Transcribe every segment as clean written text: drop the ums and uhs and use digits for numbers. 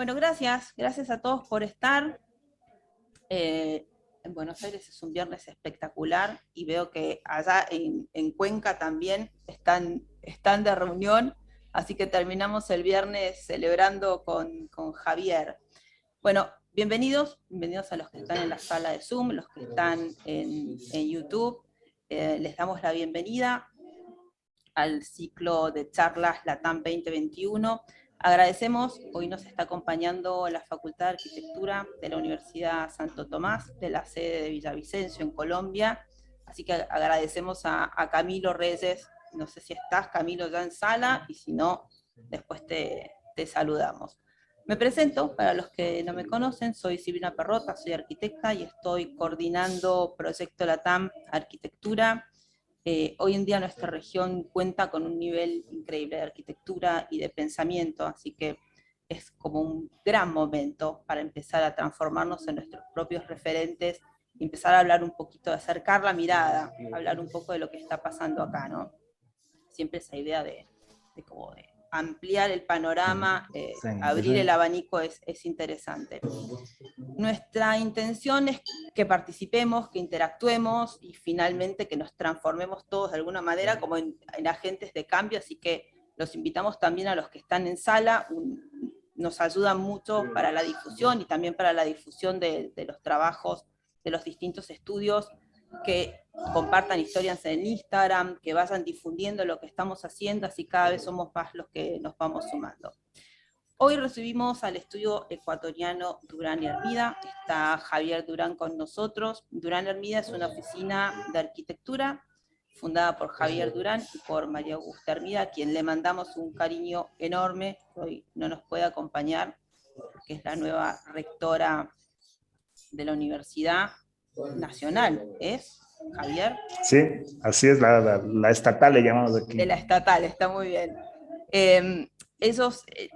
Bueno, gracias a todos por estar. En Buenos Aires es un viernes espectacular y veo que allá en Cuenca también están de reunión, así que terminamos el viernes celebrando con Javier. Bueno, bienvenidos a los que están en la sala de Zoom, los que están en YouTube. Les damos la bienvenida al ciclo de charlas LATAM 2021. Agradecemos, hoy nos está acompañando la Facultad de Arquitectura de la Universidad Santo Tomás, de la sede de Villavicencio, en Colombia. Así que agradecemos a Camilo Reyes. No sé si estás, Camilo, ya en sala, y si no, después te saludamos. Me presento, para los que no me conocen, soy Silvina Perrota, soy arquitecta y estoy coordinando Proyecto LATAM Arquitectura. Hoy en día nuestra región cuenta con un nivel increíble de arquitectura y de pensamiento, así que es como un gran momento para empezar a transformarnos en nuestros propios referentes y empezar a hablar un poquito, de acercar la mirada, hablar un poco de lo que está pasando acá, ¿no? Siempre esa idea de ampliar el panorama, Sí, abrir el abanico es interesante. Nuestra intención es que participemos, que interactuemos y finalmente que nos transformemos todos de alguna manera como en agentes de cambio, así que los invitamos también a los que están en sala, nos ayudan mucho para la difusión y también para la difusión de los trabajos de los distintos estudios, que compartan historias en Instagram, que vayan difundiendo lo que estamos haciendo, así cada vez somos más los que nos vamos sumando. Hoy recibimos al estudio ecuatoriano Durán y Hermida. Está Javier Durán con nosotros. Durán Hermida es una oficina de arquitectura fundada por Javier Durán y por María Augusta Hermida, a quien le mandamos un cariño enorme. Hoy no nos puede acompañar, que es la nueva rectora de la Universidad Nacional. ¿Es, Javier? sí, así es, la estatal le llamamos aquí. De la estatal, está muy bien.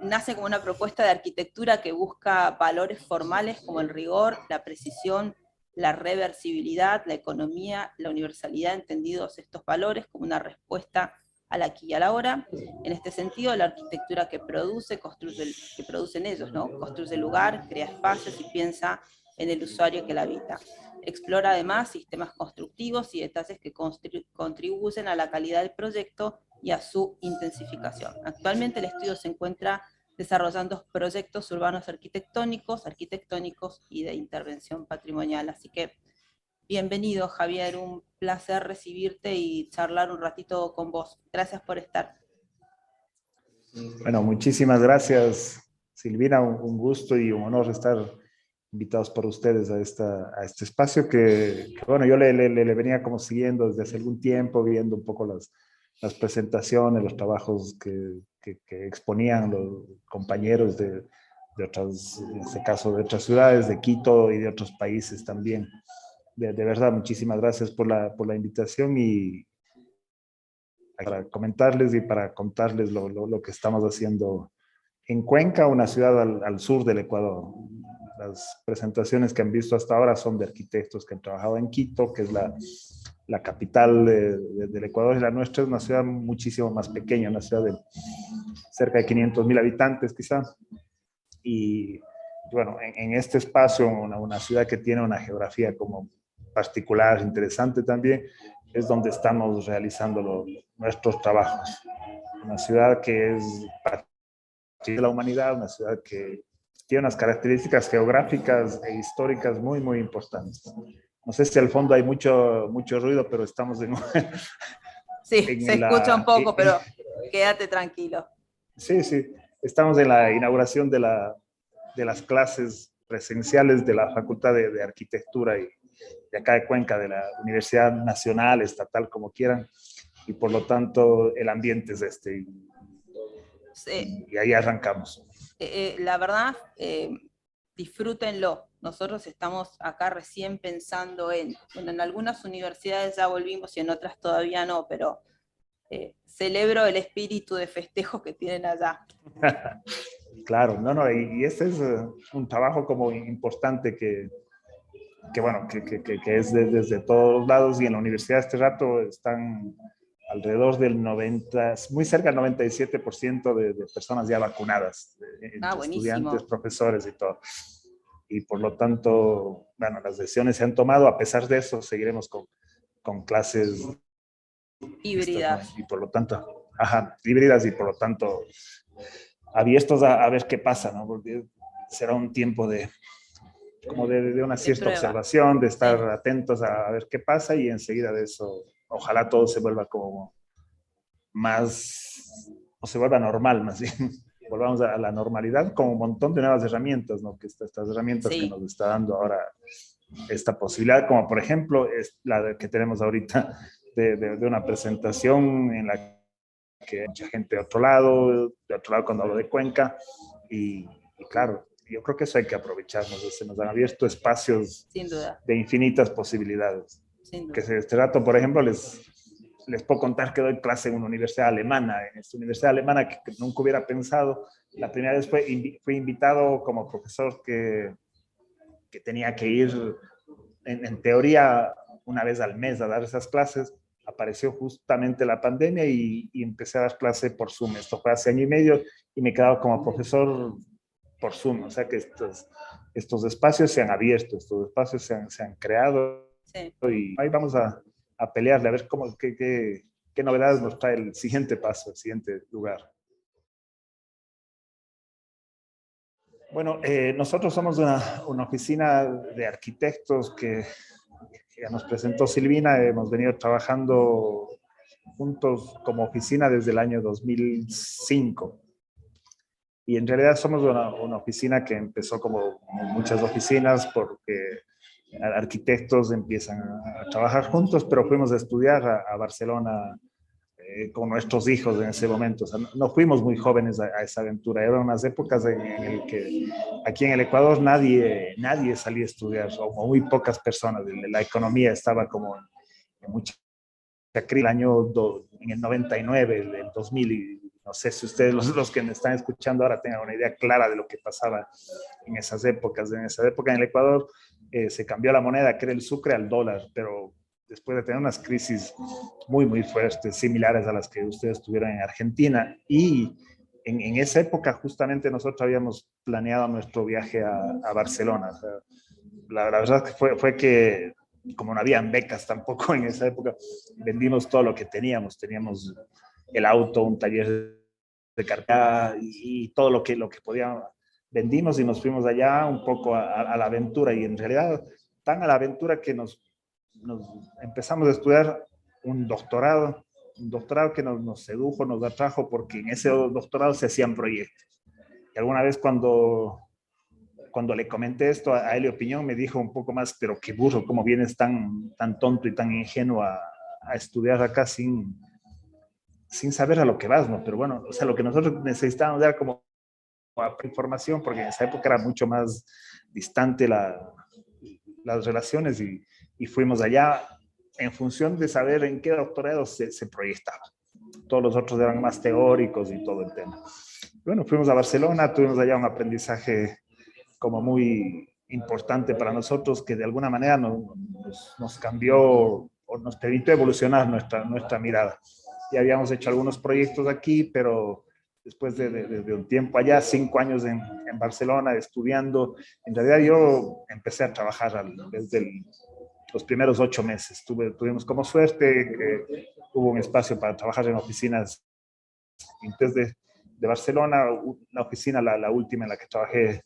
Nace como una propuesta de arquitectura que busca valores formales como el rigor, la precisión, la reversibilidad, la economía, la universalidad, entendidos estos valores como una respuesta al aquí y a la ahora. En este sentido, la arquitectura que producen ellos, ¿no? Construye lugar, crea espacios y piensa en el usuario que la habita. Explora además sistemas constructivos y detalles que contribuyen a la calidad del proyecto y a su intensificación. Actualmente el estudio se encuentra desarrollando proyectos urbanos arquitectónicos y de intervención patrimonial. Así que bienvenido, Javier, un placer recibirte y charlar un ratito con vos. Gracias por estar. Bueno, muchísimas gracias, Silvina, un gusto y un honor estar invitados por ustedes a este espacio que bueno, yo le venía como siguiendo desde hace algún tiempo, viendo un poco las presentaciones, los trabajos que exponían los compañeros de otras, en este caso de otras ciudades, de Quito y de otros países también. De verdad, muchísimas gracias por la invitación y para comentarles y para contarles lo que estamos haciendo en Cuenca, una ciudad al sur del Ecuador. Las presentaciones que han visto hasta ahora son de arquitectos que han trabajado en Quito, que es la capital del Ecuador, y la nuestra es una ciudad muchísimo más pequeña, una ciudad de cerca de 500,000 habitantes quizá. Y bueno, en este espacio, una ciudad que tiene una geografía como particular, interesante también, es donde estamos realizando nuestros trabajos. Una ciudad que es de la humanidad, una ciudad que tiene unas características geográficas e históricas muy, muy importantes. No sé si al fondo hay mucho ruido, pero estamos Sí, se escucha un poco, pero quédate tranquilo. Sí, estamos en la inauguración de las clases presenciales de la Facultad de Arquitectura y de acá de Cuenca, de la Universidad Nacional, estatal, como quieran, y por lo tanto el ambiente es este. Sí. Y ahí arrancamos. La verdad, disfrútenlo. Nosotros estamos acá recién pensando bueno, en algunas universidades ya volvimos y en otras todavía no, pero celebro el espíritu de festejo que tienen allá. Claro, no, y este es un trabajo como importante bueno, que es desde todos lados, y en la universidad este rato están alrededor del 90, muy cerca del 97% de personas ya vacunadas, entre estudiantes, profesores y todo. Y por lo tanto, bueno, las decisiones se han tomado. A pesar de eso, seguiremos con clases híbridas, ¿no? Y por lo tanto, híbridas, y por lo tanto abiertos a ver qué pasa, ¿no? Porque será un tiempo como de una cierta observación, de estar atentos a ver qué pasa, y enseguida de eso, ojalá todo se vuelva como más, o se vuelva normal más bien. Volvamos a la normalidad con un montón de nuevas herramientas, ¿no? Que estas herramientas que nos está dando ahora esta posibilidad, como por ejemplo es la que tenemos ahorita de una presentación en la que hay mucha gente de otro lado cuando hablo de Cuenca, y claro, yo creo que eso hay que aprovecharnos. Se nos han abierto espacios de infinitas posibilidades. Que este rato, por ejemplo, les puedo contar que doy clase en una universidad alemana, en esta universidad alemana que nunca hubiera pensado. La primera vez fui invitado como profesor que tenía que ir, en teoría, una vez al mes a dar esas clases. Apareció justamente la pandemia y empecé a dar clase por Zoom. Esto fue hace año y medio, y me he quedado como profesor por Zoom. O sea que estos espacios se han abierto, estos espacios se han creado, y ahí vamos a pelearle, a ver qué novedades nos trae el siguiente paso, el siguiente lugar. Bueno, nosotros somos una oficina de arquitectos que ya nos presentó Silvina. Hemos venido trabajando juntos como oficina desde el año 2005. Y en realidad somos una oficina que empezó como muchas oficinas, porque arquitectos empiezan a trabajar juntos, pero fuimos a estudiar a Barcelona con nuestros hijos en ese momento. O sea, no fuimos muy jóvenes a esa aventura. Eran unas épocas en el que aquí en el Ecuador nadie salía a estudiar, o muy pocas personas. La economía estaba como en mucha crisis. En el 99, el 2000, y no sé si ustedes, los que me están escuchando ahora, tengan una idea clara de lo que pasaba en esas épocas. En esa época en el Ecuador se cambió la moneda, que era el sucre, al dólar, pero después de tener unas crisis muy, muy fuertes, similares a las que ustedes tuvieron en Argentina. Y en esa época justamente nosotros habíamos planeado nuestro viaje a Barcelona. O sea, la verdad que fue que, como no habían becas tampoco en esa época, vendimos todo lo que teníamos. Teníamos el auto, un taller de carga y todo lo que podíamos. Vendimos y nos fuimos allá un poco a la aventura, y en realidad tan a la aventura que nos empezamos a estudiar un doctorado que nos sedujo, nos atrajo, porque en ese doctorado se hacían proyectos. Y alguna vez cuando le comenté esto a Helio Piñón, me dijo un poco más: pero qué burro, cómo vienes tan tonto y tan ingenuo a estudiar acá sin saber a lo que vas, ¿no? Pero bueno, o sea, lo que nosotros necesitábamos era como información, porque en esa época era mucho más distante las relaciones, y fuimos allá en función de saber en qué doctorado se proyectaba. Todos los otros eran más teóricos y todo el tema. Bueno, fuimos a Barcelona, tuvimos allá un aprendizaje como muy importante para nosotros, que de alguna manera nos cambió o nos permitió evolucionar nuestra mirada. Ya habíamos hecho algunos proyectos aquí, pero después de un tiempo allá, 5 años en Barcelona estudiando, en realidad yo empecé a trabajar desde los primeros 8 meses. Tuvimos como suerte que hubo un espacio para trabajar en oficinas de Barcelona. La oficina, la última en la que trabajé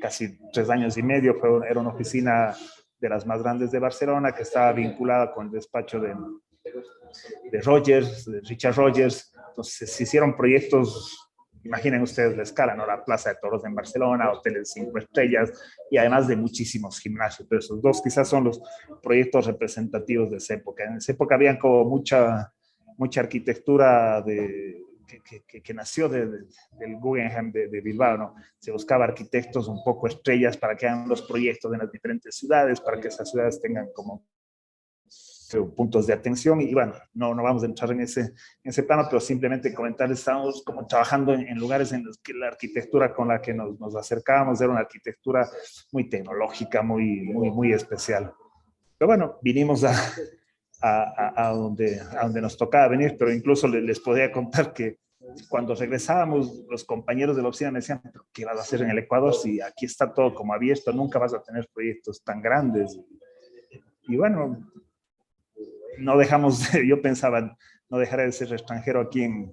casi 3 años y medio, era una oficina de las más grandes de Barcelona, que estaba vinculada con el despacho de Rogers, de Richard Rogers. Entonces se hicieron proyectos, imaginen ustedes la escala, ¿no? La Plaza de Toros en Barcelona, hoteles 5 estrellas, y además de muchísimos gimnasios. Pero esos dos quizás son los proyectos representativos de esa época. En esa época había como mucha arquitectura que nació del Guggenheim de Bilbao, ¿no? Se buscaba arquitectos un poco estrellas para que hagan los proyectos en las diferentes ciudades, para que esas ciudades tengan como puntos de atención. Y bueno, no vamos a entrar en ese plano, pero simplemente comentarles, estábamos como trabajando en lugares en los que la arquitectura con la que nos acercábamos era una arquitectura muy tecnológica, muy especial. Pero bueno, vinimos a donde nos tocaba venir, pero incluso les podía contar que cuando regresábamos, los compañeros de la oficina me decían, ¿qué vas a hacer en el Ecuador si aquí está todo como abierto? Nunca vas a tener proyectos tan grandes. Y bueno, no dejamos, yo pensaba, no dejaré de ser extranjero aquí en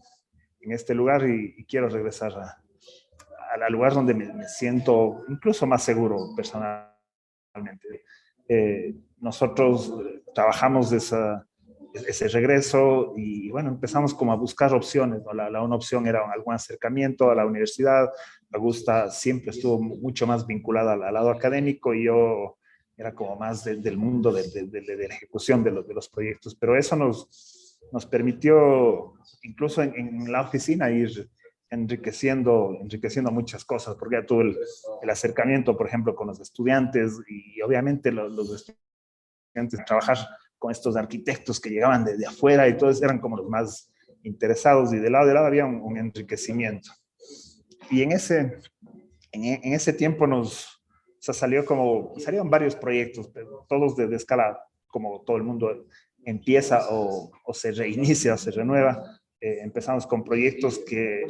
este lugar y quiero regresar al lugar donde me siento incluso más seguro personalmente. Nosotros trabajamos ese regreso y bueno, empezamos como a buscar opciones, ¿no? Una opción era algún acercamiento a la universidad. Augusta siempre estuvo mucho más vinculada al lado académico y yo era como más del mundo de la ejecución de los proyectos, pero eso nos permitió incluso en la oficina ir enriqueciendo muchas cosas, porque ya tuve el acercamiento, por ejemplo, con los estudiantes y obviamente los estudiantes trabajar con estos arquitectos que llegaban de afuera y todos eran como los más interesados y de lado había un enriquecimiento. Y en ese tiempo o sea, salieron varios proyectos, pero todos de escala, como todo el mundo empieza o se reinicia o se renueva. Empezamos con proyectos que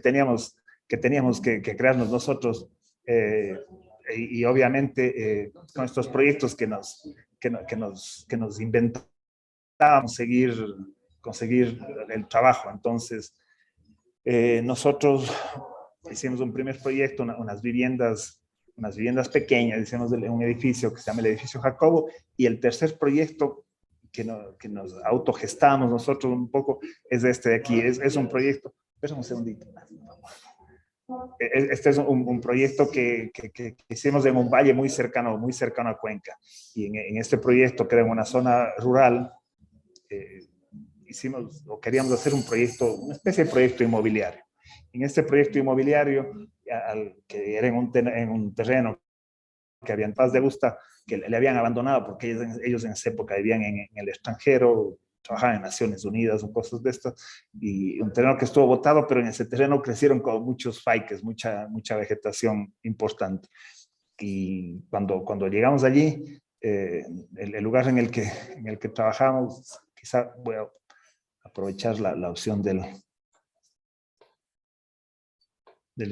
teníamos que crearnos nosotros y obviamente con estos proyectos que nos inventábamos conseguir el trabajo. Entonces, nosotros hicimos un primer proyecto, unas viviendas pequeñas, hicimos un edificio que se llama el edificio Jacobo, y el tercer proyecto que nos autogestamos nosotros un poco es este de aquí, es un proyecto, espera un segundito. Este es un proyecto que hicimos en un valle muy cercano a Cuenca, y en este proyecto, que era en una zona rural, queríamos hacer un proyecto, una especie de proyecto inmobiliario. En este proyecto inmobiliario, que era en un terreno que había en Paz de Augusta, que le habían abandonado porque ellos en esa época vivían en el extranjero, trabajaban en Naciones Unidas o cosas de estas, y un terreno que estuvo botado, pero en ese terreno crecieron como muchos faiques, mucha vegetación importante. Y cuando llegamos allí, el lugar en el que trabajamos, quizá voy a aprovechar la opción del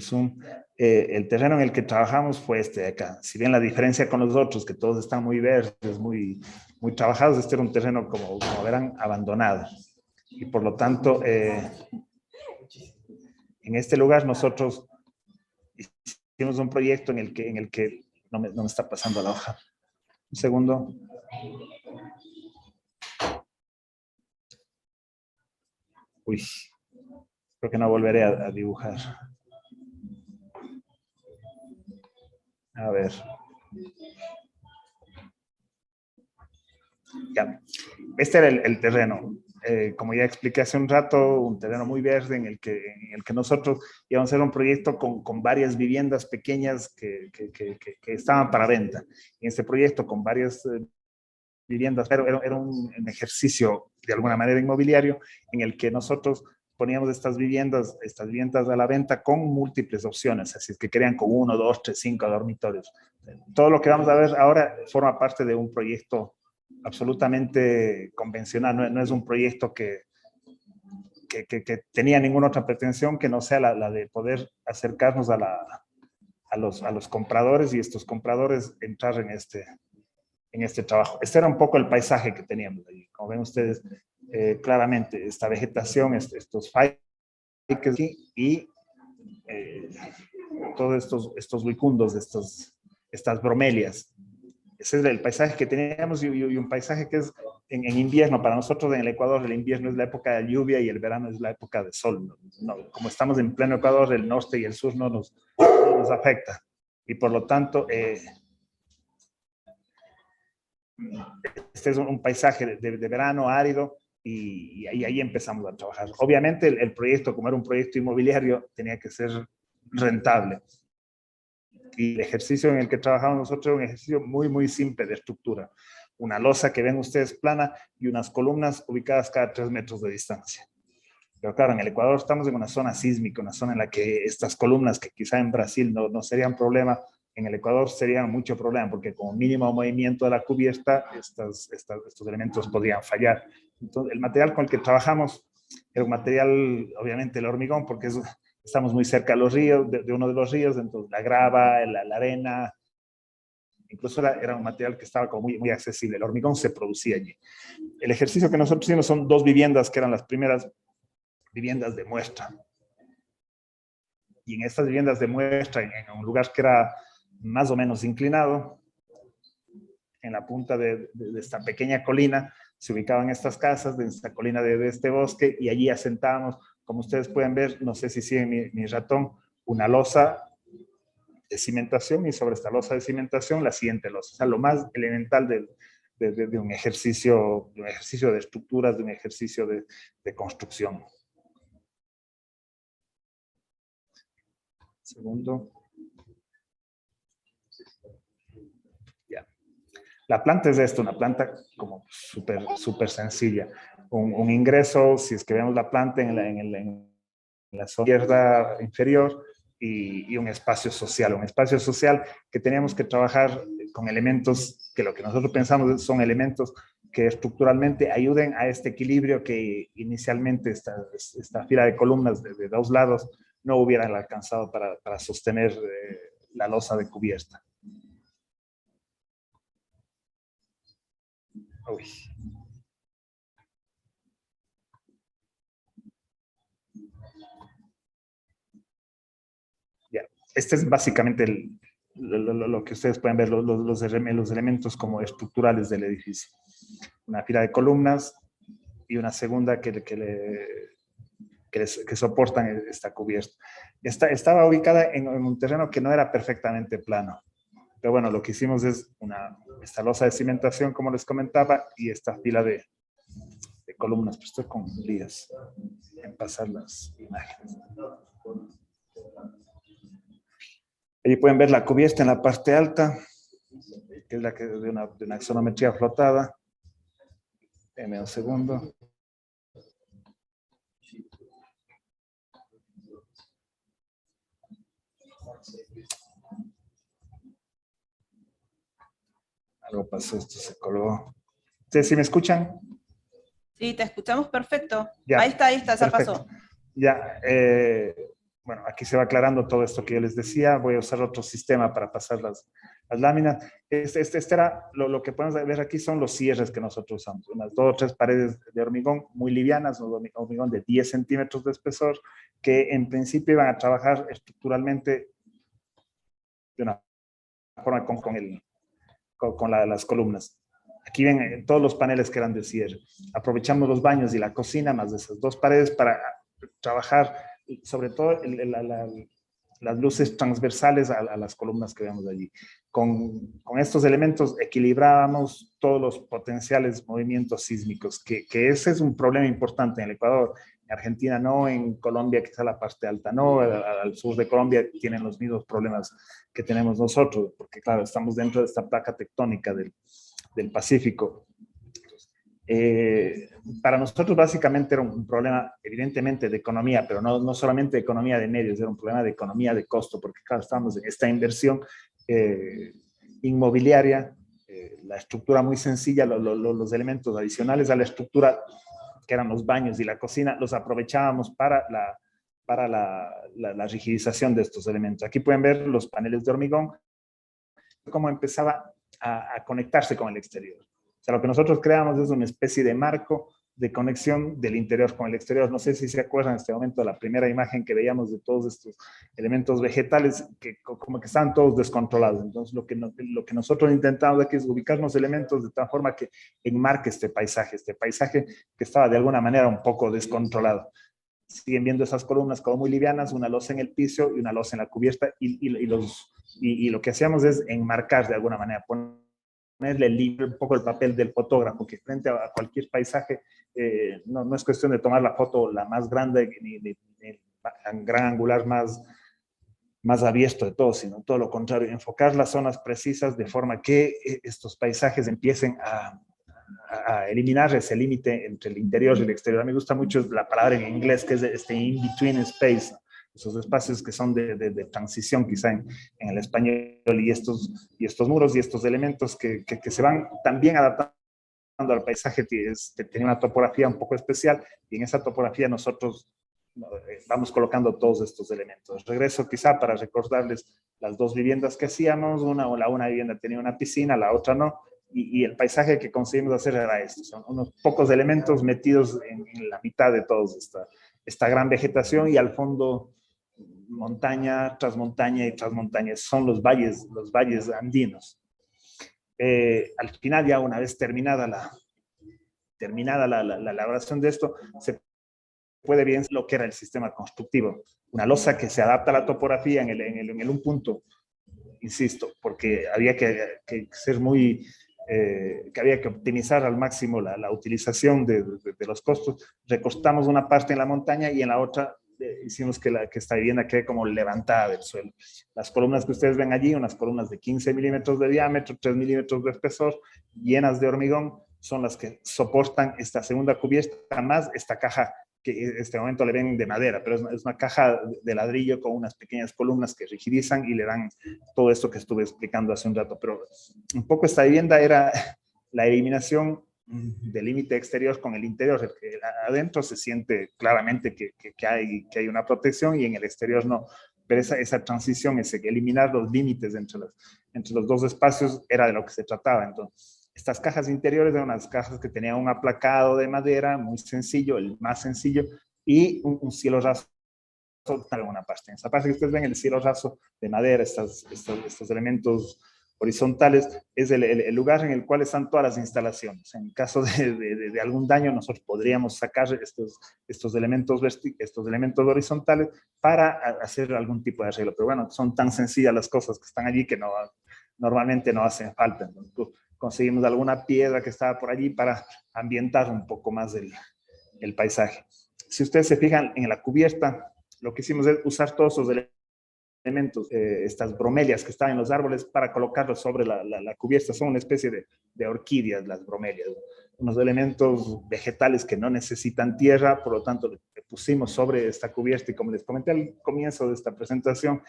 Zoom. El terreno en el que trabajamos fue este de acá. Si bien la diferencia con los otros, que todos están muy verdes, muy trabajados, este era un terreno, como verán, abandonado. Y por lo tanto, en este lugar nosotros hicimos un proyecto en el que no me está pasando la hoja. Un segundo. Uy, creo que no volveré a dibujar. A ver. Ya. Este era el terreno. Como ya expliqué hace un rato, un terreno muy verde en el que nosotros íbamos a hacer un proyecto con varias viviendas pequeñas que estaban para venta. En este proyecto, con varias viviendas, pero era un ejercicio de alguna manera inmobiliario en el que nosotros poníamos estas viviendas a la venta con múltiples opciones, así es que querían con 1, 2, 3, 5 dormitorios. Todo lo que vamos a ver ahora forma parte de un proyecto absolutamente convencional, no es un proyecto que tenía ninguna otra pretensión que no sea la de poder acercarnos a los compradores y estos compradores entrar en este trabajo. Este era un poco el paisaje que teníamos ahí. Como ven ustedes, claramente, esta vegetación, estos faiques y todos estos uicundos, estas bromelias. Ese es el paisaje que teníamos y un paisaje que es en invierno. Para nosotros en el Ecuador, el invierno es la época de lluvia y el verano es la época de sol. Como estamos en pleno Ecuador, el norte y el sur no nos afecta. Y por lo tanto, este es un paisaje de verano árido y ahí empezamos a trabajar. Obviamente el proyecto, como era un proyecto inmobiliario, tenía que ser rentable. Y el ejercicio en el que trabajamos nosotros era un ejercicio muy simple de estructura. Una losa que ven ustedes plana y unas columnas ubicadas cada 3 metros de distancia. Pero claro, en el Ecuador estamos en una zona sísmica, una zona en la que estas columnas, que quizá en Brasil no serían problema, en el Ecuador sería mucho problema, porque con mínimo movimiento de la cubierta, estos elementos podrían fallar. Entonces, el material con el que trabajamos era un material, obviamente, el hormigón, porque estamos muy cerca de los ríos, de uno de los ríos, entonces la grava, la arena, incluso era un material que estaba como muy accesible. El hormigón se producía allí. El ejercicio que nosotros hicimos son 2 viviendas, que eran las primeras viviendas de muestra. Y en estas viviendas de muestra, en un lugar que era más o menos inclinado, en la punta de esta pequeña colina, se ubicaban estas casas, de esta colina de este bosque, y allí asentábamos, como ustedes pueden ver, no sé si siguen mi ratón, una losa de cimentación, y sobre esta losa de cimentación la siguiente losa. O sea, lo más elemental de un ejercicio de estructuras, de un ejercicio de construcción. Segundo. Ya. La planta es esto, una planta como súper sencilla. Un ingreso, si es que vemos la planta en la zona izquierda inferior, y un espacio social que teníamos que trabajar con elementos que lo que nosotros pensamos son elementos que estructuralmente ayuden a este equilibrio que inicialmente esta fila de columnas de 2 lados no hubieran alcanzado para sostener la losa de cubierta. Uy. Ya. Este es básicamente lo que ustedes pueden ver, los elementos como estructurales del edificio. Una fila de columnas y una segunda que soportan esta cubierta. Estaba ubicada en un terreno que no era perfectamente plano. Pero bueno, lo que hicimos es esta losa de cimentación, como les comentaba, y esta fila de columnas. Pero estoy con líos en pasar las imágenes. Allí pueden ver la cubierta en la parte alta, que es la que de una axonometría flotada. Denme un segundo. Algo pasó, esto se colgó. ¿Ustedes sí me escuchan? Sí, te escuchamos perfecto. Ya, ahí está, ya pasó. Ya, bueno, aquí se va aclarando todo esto que yo les decía. Voy a usar otro sistema para pasar las láminas. Este era, lo que podemos ver aquí son los cierres que nosotros usamos. Unas 2 o 3 paredes de hormigón muy livianas, un hormigón de 10 centímetros de espesor, que en principio iban a trabajar estructuralmente de una forma con las columnas. Aquí ven todos los paneles que eran de cierre. Aprovechamos los baños y la cocina, más de esas 2 paredes, para trabajar sobre todo las luces transversales a las columnas que vemos allí. Con estos elementos equilibrábamos todos los potenciales movimientos sísmicos, que ese es un problema importante en el Ecuador. En Argentina no, en Colombia quizá la parte alta no, al sur de Colombia tienen los mismos problemas que tenemos nosotros, porque claro, estamos dentro de esta placa tectónica del Pacífico. Para nosotros básicamente era un problema evidentemente de economía, pero no solamente de economía de medios, era un problema de economía de costo, porque claro, estábamos en esta inversión inmobiliaria, la estructura muy sencilla, los elementos adicionales a la estructura, que eran los baños y la cocina, los aprovechábamos para la rigidización de estos elementos. Aquí pueden ver los paneles de hormigón, cómo empezaba a conectarse con el exterior. O sea, lo que nosotros creamos es una especie de marco de conexión del interior con el exterior. No sé si se acuerdan en este momento de la primera imagen que veíamos de todos estos elementos vegetales que como que estaban todos descontrolados. Entonces, lo que nosotros intentamos aquí es ubicar los elementos de tal forma que enmarque este paisaje que estaba de alguna manera un poco descontrolado. Siguen viendo esas columnas como muy livianas, una losa en el piso y una losa en la cubierta, y lo que hacíamos es enmarcar de alguna manera, ponerle un poco el papel del fotógrafo, que frente a cualquier paisaje no es cuestión de tomar la foto la más grande ni gran angular más abierto de todo, sino todo lo contrario, enfocar las zonas precisas de forma que estos paisajes empiecen a eliminar ese límite entre el interior y el exterior. A mí me gusta mucho la palabra en inglés que es in-between space, esos espacios que son de transición quizá en el español, y estos muros y estos elementos que se van también adaptando al paisaje, tiene una topografía un poco especial, y en esa topografía nosotros vamos colocando todos estos elementos. Regreso quizá para recordarles las dos viviendas que hacíamos. Una vivienda tenía una piscina, la otra no, y el paisaje que conseguimos hacer era esto. Son unos pocos elementos metidos en la mitad de toda esta gran vegetación, y al fondo montaña tras montaña y tras montaña. Son los valles andinos. Al final, ya una vez terminada la elaboración de esto, se puede bien lo que era el sistema constructivo. Una losa que se adapta a la topografía en un punto, insisto, porque había que ser que había que optimizar al máximo la utilización de los costos. Recortamos una parte en la montaña y en la otra hicimos que esta vivienda quede como levantada del suelo. Las columnas que ustedes ven allí, unas columnas de 15 milímetros de diámetro, 3 milímetros de espesor, llenas de hormigón, son las que soportan esta segunda cubierta, más esta caja que en este momento le ven de madera, pero es una caja de ladrillo con unas pequeñas columnas que rigidizan y le dan todo esto que estuve explicando hace un rato. Pero un poco esta vivienda era la eliminación del límite exterior con el interior. Adentro se siente claramente que hay una protección, y en el exterior no. Pero esa transición, eliminar los límites entre los dos espacios, era de lo que se trataba. Entonces, estas cajas interiores eran unas cajas que tenían un aplacado de madera muy sencillo, el más sencillo, y un cielo raso en una parte. En esa parte que ustedes ven, el cielo raso de madera, estos elementos horizontales, es el lugar en el cual están todas las instalaciones. En caso de algún daño, nosotros podríamos sacar estos elementos horizontales para hacer algún tipo de arreglo. Pero bueno, son tan sencillas las cosas que están allí que normalmente no hacen falta. Entonces, conseguimos alguna piedra que estaba por allí para ambientar un poco más el paisaje. Si ustedes se fijan en la cubierta, lo que hicimos es usar todos esos elementos, estas bromelias que están en los árboles, para colocarlos sobre la cubierta. Son una especie de orquídeas, las bromelias, unos elementos vegetales que no necesitan tierra, por lo tanto le pusimos sobre esta cubierta. Y como les comenté al comienzo de esta presentación,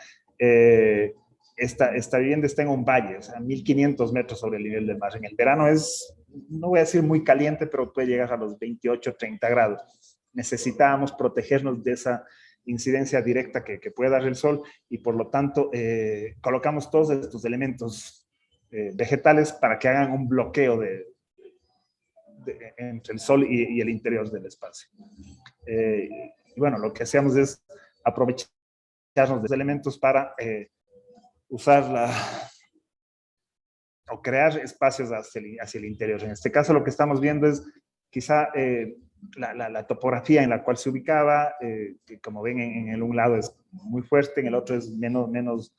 esta vivienda está en un valle, o sea, 1500 metros sobre el nivel del mar. En el verano no voy a decir muy caliente, pero puede llegar a los 28, 30 grados. Necesitábamos protegernos de esa incidencia directa que puede dar el sol, y por lo tanto colocamos todos estos elementos vegetales para que hagan un bloqueo entre el sol y el interior del espacio. Y bueno, lo que hacíamos es aprovecharnos de estos elementos para usar o crear espacios hacia el interior. En este caso, lo que estamos viendo es quizá la topografía en la cual se ubicaba, que como ven en un lado es muy fuerte, en el otro es menos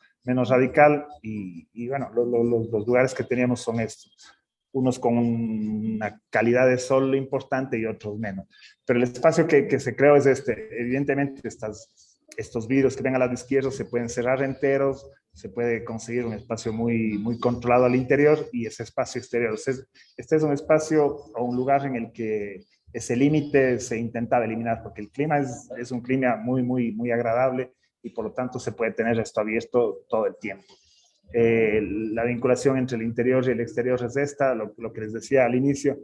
radical, y bueno, los lugares que teníamos son estos, unos con una calidad de sol importante y otros menos. Pero el espacio que se creó es evidentemente estos vidrios que ven al lado izquierdo se pueden cerrar enteros, se puede conseguir un espacio muy controlado al interior, y ese espacio exterior. Este es un espacio o un lugar en el que ese límite se intentaba eliminar, porque el clima es un clima muy agradable, y por lo tanto se puede tener esto abierto todo el tiempo. La vinculación entre el interior y el exterior es esta, lo que les decía al inicio.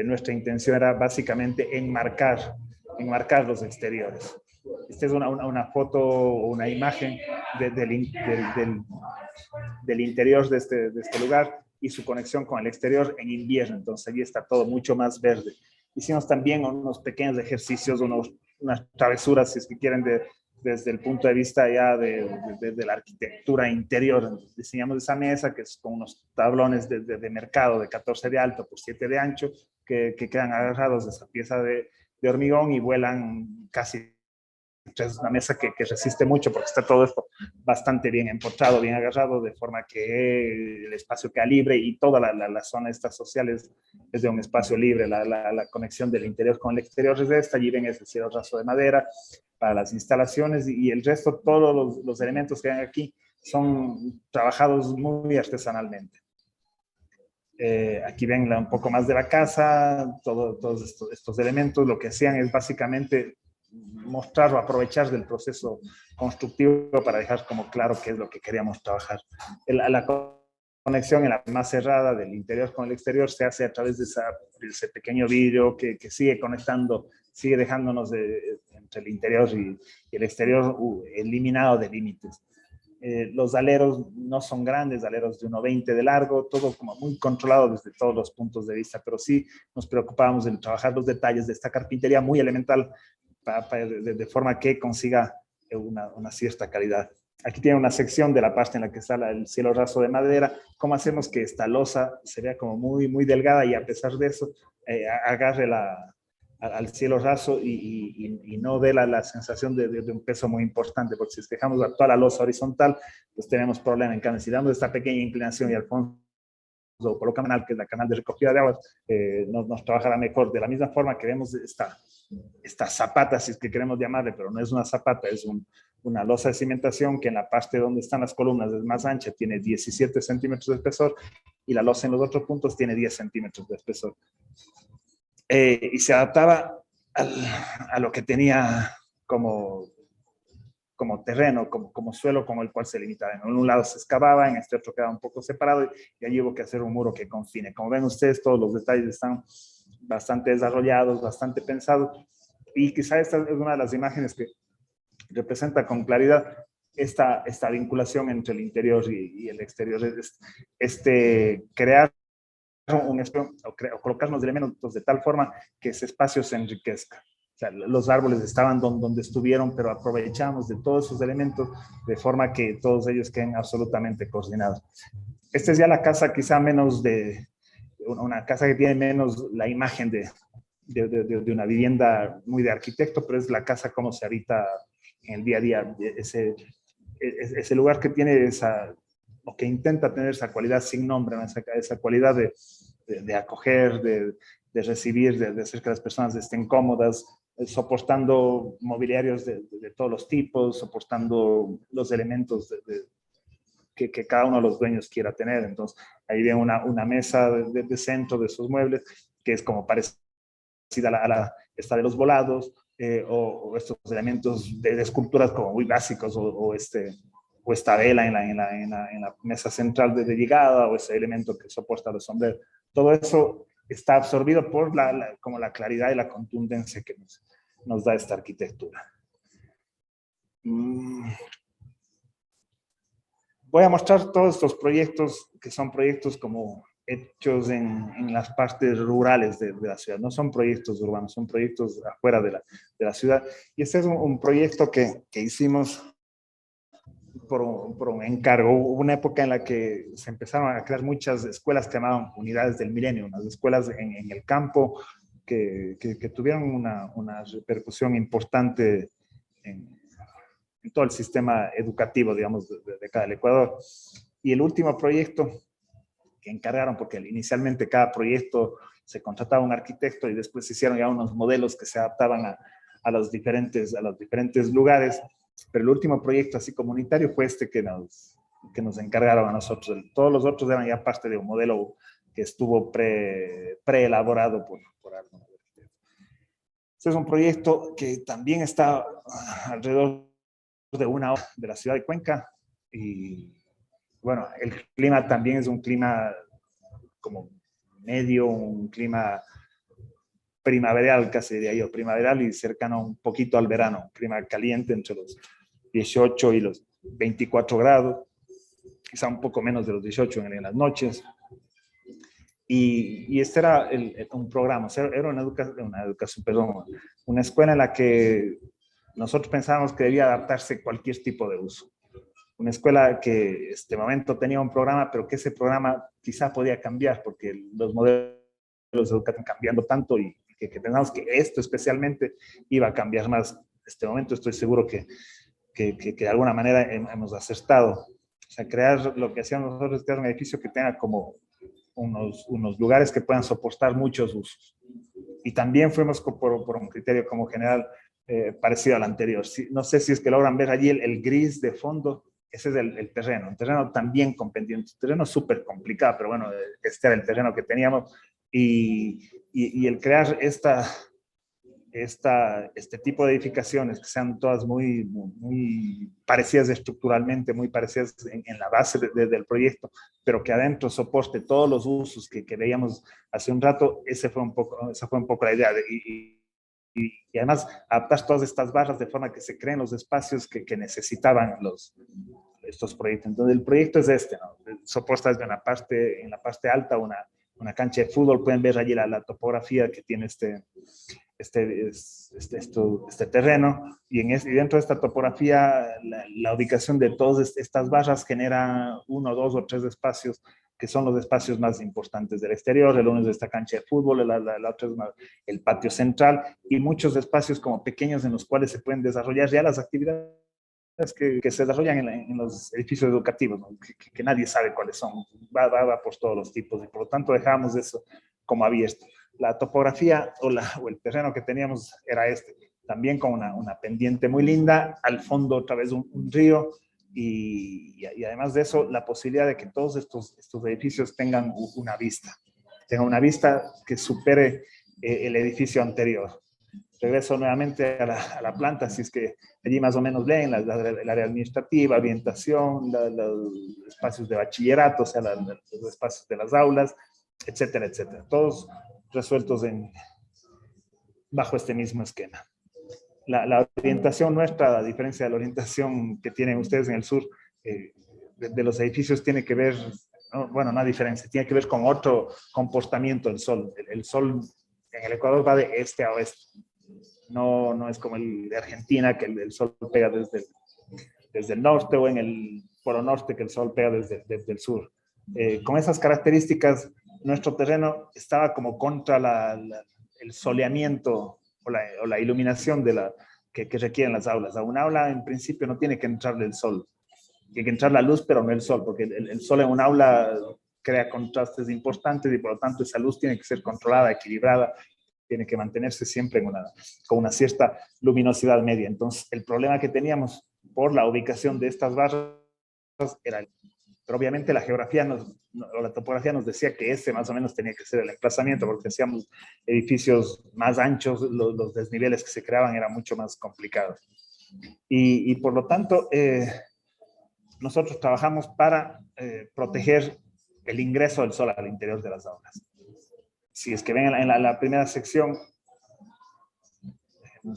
Nuestra intención era básicamente enmarcar los exteriores. Esta es una foto o una imagen del interior de este lugar y su conexión con el exterior en invierno. Entonces allí está todo mucho más verde. Hicimos también unos pequeños ejercicios, unas travesuras, si es que quieren, desde el punto de vista ya de la arquitectura interior. Diseñamos esa mesa que es con unos tablones de mercado de 14 de alto por 7 de ancho, que quedan agarrados de esa pieza de hormigón y vuelan casi. Es una mesa que resiste mucho, porque está todo esto bastante bien empotrado, bien agarrado, de forma que el espacio queda libre, y toda la zona esta social es de un espacio libre. La conexión del interior con el exterior es de esta. Allí ven ese cielo raso de madera para las instalaciones, y el resto, todos los elementos que hay aquí son trabajados muy artesanalmente. Aquí ven un poco más de la casa, todos estos elementos. Lo que hacían es básicamente mostrar o aprovechar del proceso constructivo para dejar como claro qué es lo que queríamos trabajar. La conexión en la más cerrada del interior con el exterior se hace a través de ese pequeño vidrio que sigue conectando, sigue dejándonos entre el interior y el exterior eliminado de límites. Los aleros no son grandes, aleros de 1,20 de largo, todo como muy controlado desde todos los puntos de vista, pero sí nos preocupábamos en trabajar los detalles de esta carpintería muy elemental de forma que consiga una cierta calidad. Aquí tiene una sección de la parte en la que está el cielo raso de madera. ¿Cómo hacemos que esta losa se vea como muy, muy delgada y a pesar de eso agarre al cielo raso y no dé la sensación de un peso muy importante? Porque si dejamos toda la losa horizontal, pues tenemos problema. En cambio, si damos esta pequeña inclinación y al fondo por lo canal, que es la canal de recogida de aguas, nos trabajará mejor. De la misma forma que vemos esta zapata, si es que queremos llamarle, pero no es una zapata, es una losa de cimentación que en la parte donde están las columnas es más ancha, tiene 17 centímetros de espesor, y la losa en los otros puntos tiene 10 centímetros de espesor. Y se adaptaba a lo que tenía como terreno, como suelo con el cual se limitaba. En un lado se excavaba, en este otro quedaba un poco separado y allí hubo que hacer un muro que confine. Como ven ustedes, todos los detalles están bastante desarrollados, bastante pensados, y quizá esta es una de las imágenes que representa con claridad esta vinculación entre el interior y el exterior. Crear un espacio o colocarnos elementos de tal forma que ese espacio se enriquezca. O sea, los árboles estaban donde estuvieron, pero aprovechamos de todos esos elementos de forma que todos ellos queden absolutamente coordinados. Esta es ya la casa quizá menos una casa que tiene menos la imagen de una vivienda muy de arquitecto, pero es la casa como se habita en el día a día. Ese lugar que tiene o que intenta tener esa cualidad sin nombre, ¿no? esa cualidad de acoger, de recibir, de hacer que las personas estén cómodas, soportando mobiliarios de todos los tipos, soportando los elementos que cada uno de los dueños quiera tener. Entonces, ahí viene una mesa de centro de esos muebles, que es como parecida a esta de los volados, o estos elementos de esculturas como muy básicos, o esta vela en la mesa central de llegada, o ese elemento que soporta los sombreros. Todo eso está absorbido por como la claridad y la contundencia que nos da esta arquitectura. Voy a mostrar todos estos proyectos, que son proyectos como hechos en las partes rurales de la ciudad. No son proyectos urbanos, son proyectos afuera de la ciudad. Y este es un proyecto que hicimos por un encargo. Hubo una época en la que se empezaron a crear muchas escuelas que llamaban unidades del milenio, unas escuelas en el campo que tuvieron una repercusión importante en todo el sistema educativo, digamos, de acá del Ecuador. Y el último proyecto que encargaron, porque inicialmente cada proyecto se contrataba un arquitecto y después se hicieron ya unos modelos que se adaptaban a los diferentes lugares, pero el último proyecto así comunitario fue este que nos encargaron a nosotros. Todos los otros eran ya parte de un modelo que estuvo preelaborado por algunos. Este es un proyecto que también está alrededor de una hora de la ciudad de Cuenca, y bueno, el clima también es un clima como medio, un clima primaveral, casi diría yo, primaveral y cercano un poquito al verano, un clima caliente entre los 18 y los 24 grados, quizá un poco menos de los 18 en las noches. Y este era un programa, o sea, era una escuela en la que nosotros pensábamos que debía adaptarse cualquier tipo de uso. Una escuela que este momento tenía un programa, pero que ese programa quizá podía cambiar, porque los modelos educativos están cambiando tanto y que pensamos que esto especialmente iba a cambiar más. Este momento estoy seguro que de alguna manera hemos acertado. O sea, crear lo que hacíamos nosotros, crear un edificio que tenga como unos lugares que puedan soportar muchos usos. Y también fuimos por un criterio como general parecido al anterior. No sé si es que logran ver allí el gris de fondo. Ese es el terreno, un terreno también con pendientes, un terreno súper complicado, pero bueno, este era el terreno que teníamos, y el crear este tipo de edificaciones que sean todas muy parecidas estructuralmente, muy parecidas en la base del proyecto, pero que adentro soporte todos los usos que veíamos hace un rato, esa fue un poco la idea. Y además adaptar todas estas barras de forma que se creen los espacios que necesitaban estos proyectos. Entonces el proyecto es ¿no? Soporta desde en la parte alta una cancha de fútbol. Pueden ver allí la topografía que tiene este terreno, y dentro de esta topografía la ubicación de todas estas barras genera 1, 2 o 3 espacios que son los espacios más importantes del exterior. El uno es esta cancha de fútbol, la otra es el patio central, y muchos espacios como pequeños en los cuales se pueden desarrollar ya las actividades que se desarrollan en los edificios educativos, ¿no? que nadie sabe cuáles son, va por todos los tipos, y por lo tanto dejamos eso como abierto. La topografía o el terreno que teníamos era también con una pendiente muy linda, al fondo otra vez un río, y además de eso, la posibilidad de que todos estos edificios tengan una vista que supere el edificio anterior. Regreso nuevamente a la planta, si es que allí más o menos leen el área administrativa, orientación, los espacios de bachillerato, o sea, los espacios de las aulas, etcétera, etcétera. Todos resueltos bajo este mismo esquema. La orientación nuestra, a diferencia de la orientación que tienen ustedes en el sur, de los edificios, tiene que ver, no hay diferencia, tiene que ver con otro comportamiento del sol. El sol en el Ecuador va de este a oeste. No es como el de Argentina, que el sol pega desde el norte, o en el polo norte, que el sol pega desde el sur. Con esas características, nuestro terreno estaba como contra el soleamiento o la iluminación que requieren las aulas. A un aula, en principio, no tiene que entrarle el sol. Tiene que entrar la luz, pero no el sol, porque el sol en un aula crea contrastes importantes, y por lo tanto esa luz tiene que ser controlada, equilibrada, tiene que mantenerse siempre con una cierta luminosidad media. Entonces, el problema que teníamos por la ubicación de estas barras era pero obviamente la geografía o la topografía nos decía que más o menos tenía que ser el emplazamiento, porque hacíamos edificios más anchos, los desniveles que se creaban eran mucho más complicados. Y por lo tanto, nosotros trabajamos para proteger el ingreso del sol al interior de las aulas. Si es que ven en la primera sección, en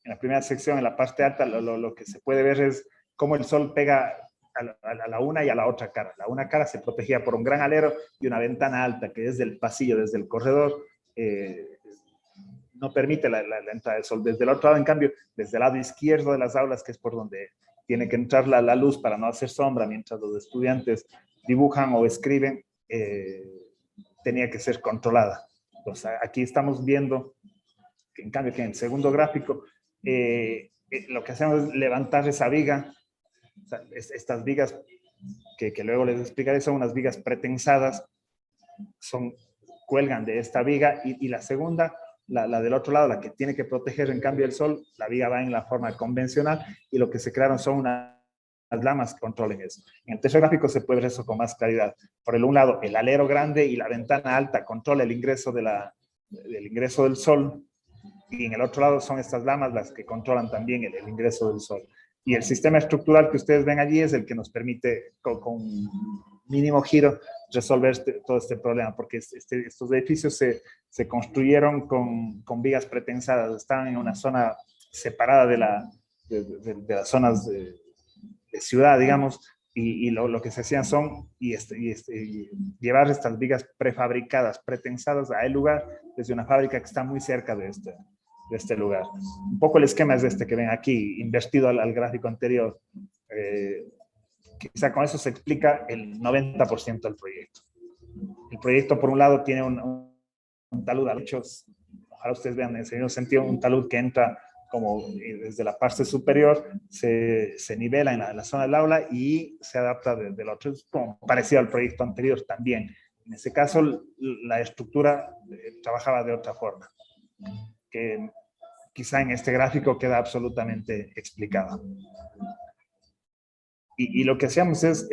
la primera sección, en la parte alta, lo que se puede ver es cómo el sol pega a la una y a la otra cara. La una cara se protegía por un gran alero y una ventana alta que desde el pasillo, desde el corredor, no permite la entrada del sol. Desde el otro lado, en cambio, desde el lado izquierdo de las aulas, que es por donde tiene que entrar la luz para no hacer sombra mientras los estudiantes dibujan o escriben, tenía que ser controlada. Entonces, aquí estamos viendo que, en cambio, que en el segundo gráfico, lo que hacemos es levantar esa viga. O sea, estas vigas que luego les explicaré son unas vigas pretensadas, cuelgan de esta viga, y la segunda, la del otro lado, la que tiene que proteger en cambio el sol, la viga va en la forma convencional, y lo que se crearon son unas lamas que controlen eso. En el tercer gráfico se puede ver eso con más claridad. Por un lado, el alero grande y la ventana alta controla el ingreso del sol, y en el otro lado son estas lamas las que controlan también el ingreso del sol. Y el sistema estructural que ustedes ven allí es el que nos permite, con mínimo giro, resolver todo este problema, porque estos edificios se construyeron con vigas pretensadas, estaban en una zona separada de las zonas de ciudad, digamos, y lo que se hacían son llevar estas vigas prefabricadas, pretensadas a el lugar, desde una fábrica que está muy cerca de este lugar. Un poco el esquema es que ven aquí, invertido al gráfico anterior. Quizá con eso se explica el 90% del proyecto. El proyecto, por un lado, tiene un talud a hechos. Ojalá ustedes vean en ese mismo sentido, un talud que entra como desde la parte superior, se nivela en la zona del aula y se adapta del otro, como parecido al proyecto anterior también. En ese caso, la estructura trabajaba de otra forma, que quizá en este gráfico queda absolutamente explicado. Y lo que hacíamos es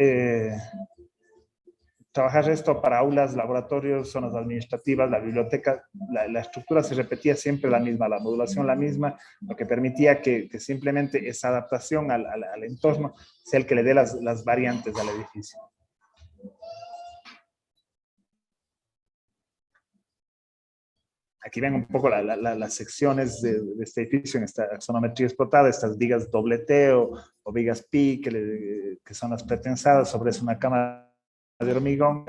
trabajar esto para aulas, laboratorios, zonas administrativas, la biblioteca, la estructura se repetía siempre la misma, la modulación la misma, lo que permitía que simplemente esa adaptación al entorno sea el que le dé las variantes al edificio. Aquí ven un poco las secciones de este edificio en esta axonometría explotada, estas vigas doble T o vigas pi, que son las pretensadas, sobre eso una cama de hormigón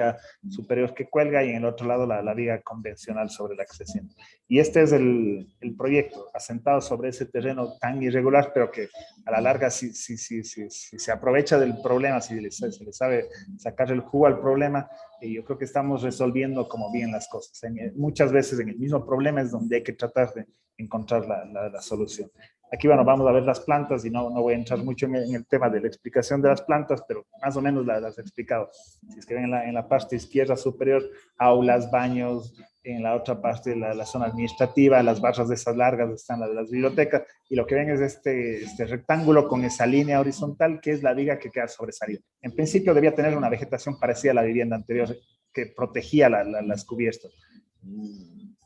superior que cuelga y en el otro lado la viga convencional sobre la que se sienta. Y este es el proyecto, asentado sobre ese terreno tan irregular, pero que a la larga si se aprovecha del problema, si se le sabe sacar el jugo al problema, yo creo que estamos resolviendo como bien las cosas. Muchas veces en el mismo problema es donde hay que tratar de encontrar la solución. Aquí, bueno, vamos a ver las plantas y no voy a entrar mucho en el tema de la explicación de las plantas, pero más o menos las he explicado. Si es que ven en la parte izquierda superior, aulas, baños, en la otra parte la zona administrativa, las barras de esas largas están las bibliotecas, y lo que ven es este rectángulo con esa línea horizontal que es la viga que queda sobresalida. En principio debía tener una vegetación parecida a la vivienda anterior que protegía las cubiertas.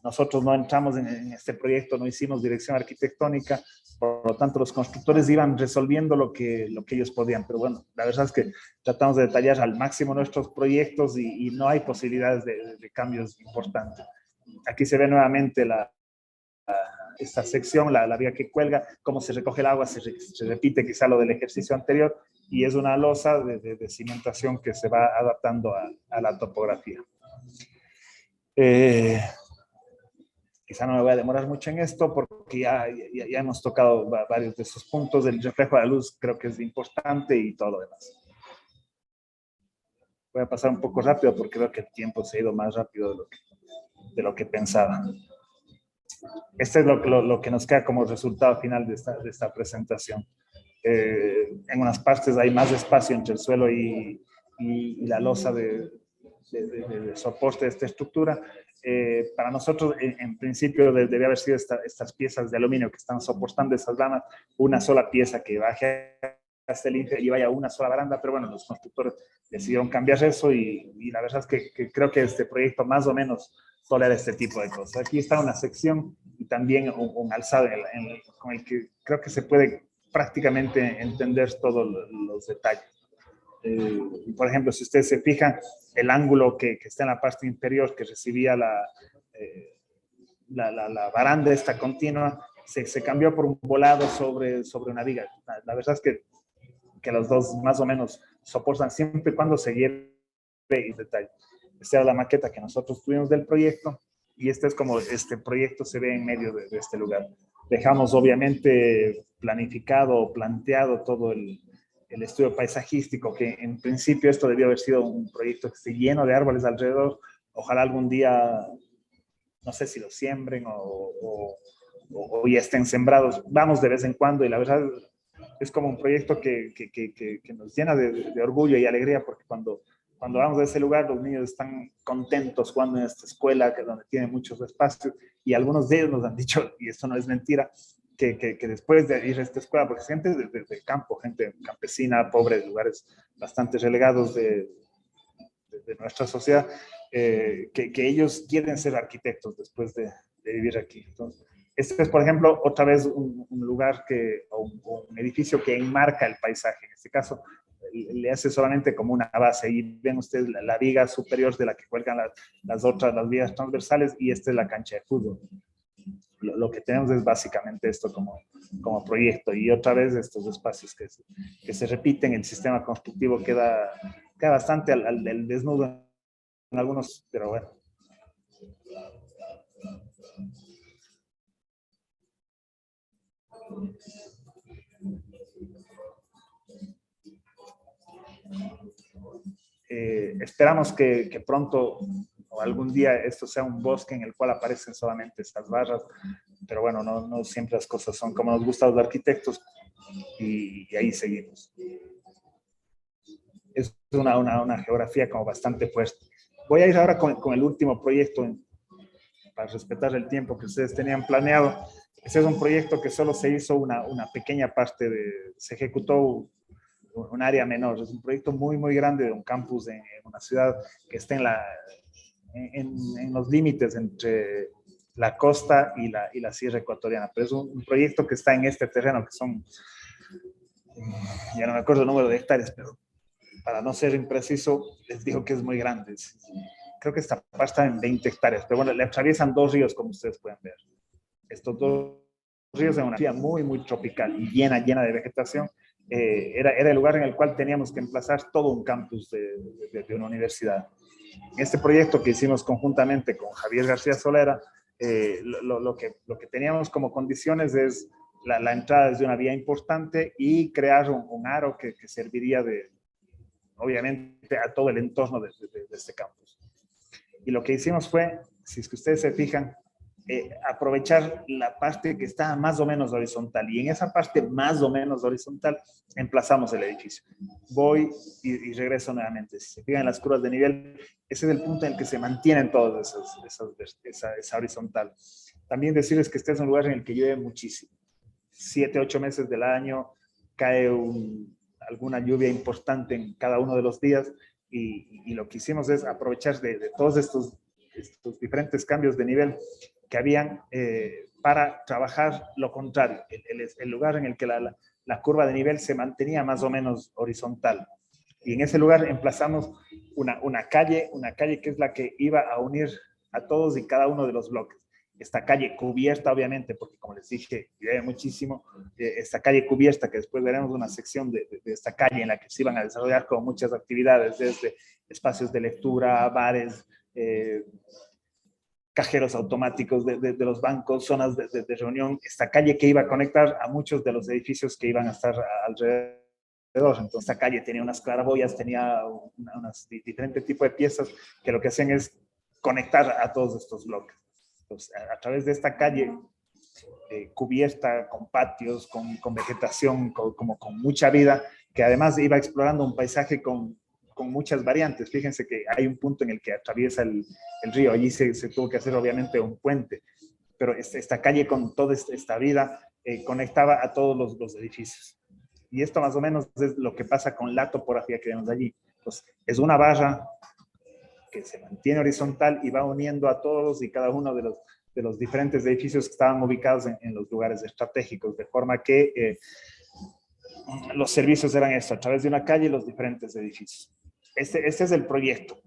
Nosotros no entramos en este proyecto, no hicimos dirección arquitectónica, por lo tanto los constructores iban resolviendo lo que ellos podían, pero bueno, la verdad es que tratamos de detallar al máximo nuestros proyectos y no hay posibilidades de cambios importantes. Aquí se ve nuevamente esta sección, la vía que cuelga, cómo se recoge el agua, se repite quizá lo del ejercicio anterior, y es una losa de cimentación que se va adaptando a la topografía. Quizá no me voy a demorar mucho en esto porque ya hemos tocado varios de esos puntos. El reflejo de la luz creo que es importante y todo lo demás. Voy a pasar un poco rápido porque creo que el tiempo se ha ido más rápido de lo que pensaba. Este es lo que nos queda como resultado final de esta presentación. En unas partes hay más espacio entre el suelo y la losa de soporte de esta estructura. Para nosotros, en principio, debe haber sido estas piezas de aluminio que están soportando esas lamas, una sola pieza que baje hasta el INFE y vaya a una sola baranda, pero bueno, los constructores decidieron cambiar eso y la verdad es que creo que este proyecto más o menos tolera este tipo de cosas. Aquí está una sección y también un alzado con el que creo que se puede prácticamente entender todos los detalles. Por ejemplo, si ustedes se fijan, el ángulo que está en la parte inferior que recibía la baranda esta continua, se cambió por un volado sobre una viga. La verdad es que los dos más o menos soportan siempre y cuando se lleve el detalle. Esta era la maqueta que nosotros tuvimos del proyecto y este es como este proyecto se ve en medio de este lugar. Dejamos obviamente planificado, planteado todo el estudio paisajístico, que en principio esto debió haber sido un proyecto que esté lleno de árboles alrededor. Ojalá algún día, no sé si los siembren o ya estén sembrados. Vamos de vez en cuando y la verdad es como un proyecto que nos llena de orgullo y alegría, porque cuando vamos a ese lugar los niños están contentos jugando en esta escuela donde tiene muchos espacios, y algunos de ellos nos han dicho, y esto no es mentira, que después de ir a esta escuela, porque es gente del campo, gente campesina, pobre, de lugares bastante relegados de nuestra sociedad, que ellos quieren ser arquitectos después de vivir aquí. Entonces, este es, por ejemplo, otra vez un lugar o un edificio que enmarca el paisaje. En este caso, le hace solamente como una base. Y ven ustedes la viga superior de la que cuelgan las vigas transversales, y esta es la cancha de fútbol. Lo que tenemos es básicamente esto como proyecto, y otra vez estos espacios que se repiten. El sistema constructivo queda bastante al desnudo en algunos, pero bueno. Esperamos que pronto o algún día esto sea un bosque en el cual aparecen solamente estas barras, pero bueno, no siempre las cosas son como nos gusta a los arquitectos, y ahí seguimos. Es una geografía como bastante fuerte. Voy a ir ahora con el último proyecto para respetar el tiempo que ustedes tenían planeado. Ese es un proyecto que solo se hizo una pequeña parte se ejecutó un área menor. Es un proyecto muy, muy grande de un campus en una ciudad que está en los límites entre la costa y la sierra ecuatoriana. Pero es un proyecto que está en este terreno, que son, ya no me acuerdo el número de hectáreas, pero para no ser impreciso, les digo que es muy grande. Creo que esta parte está en 20 hectáreas, pero bueno, le atraviesan dos ríos, como ustedes pueden ver. Estos dos ríos en una zona muy, muy tropical y llena de vegetación. Era el lugar en el cual teníamos que emplazar todo un campus de una universidad. Este proyecto que hicimos conjuntamente con Javier García Solera, lo que teníamos como condiciones es la entrada desde una vía importante y crear un aro que serviría obviamente, a todo el entorno de este campus. Y lo que hicimos fue, si es que ustedes se fijan, aprovechar la parte que está más o menos horizontal, y en esa parte más o menos horizontal emplazamos el edificio. Voy y regreso nuevamente. Si se fijan en las curvas de nivel, ese es el punto en el que se mantienen todas esa horizontal. También decirles que este es un lugar en el que llueve muchísimo. 7, 8 meses del año cae alguna lluvia importante en cada uno de los días, y lo que hicimos es aprovechar de todos estos diferentes cambios de nivel que habían para trabajar lo contrario, el lugar en el que la curva de nivel se mantenía más o menos horizontal. Y en ese lugar emplazamos una calle que es la que iba a unir a todos y cada uno de los bloques. Esta calle cubierta, obviamente, porque como les dije, llueve muchísimo, esta calle cubierta, que después veremos una sección de esta calle en la que se iban a desarrollar con muchas actividades, desde espacios de lectura, bares, cajeros automáticos de los bancos, zonas de reunión, esta calle que iba a conectar a muchos de los edificios que iban a estar alrededor. Entonces, esta calle tenía unas claraboyas, tenía unas diferentes tipos de piezas que lo que hacen es conectar a todos estos bloques. Entonces, a través de esta calle cubierta, con patios, con vegetación, como con mucha vida, que además iba explorando un paisaje con muchas variantes. Fíjense que hay un punto en el que atraviesa el río, allí se tuvo que hacer obviamente un puente, pero esta calle con toda esta vida conectaba a todos los edificios. Y esto más o menos es lo que pasa con la topografía que vemos allí. Pues es una barra que se mantiene horizontal y va uniendo a todos y cada uno de los diferentes edificios que estaban ubicados en los lugares estratégicos, de forma que los servicios eran esto, a través de una calle y los diferentes edificios. Este es el proyecto.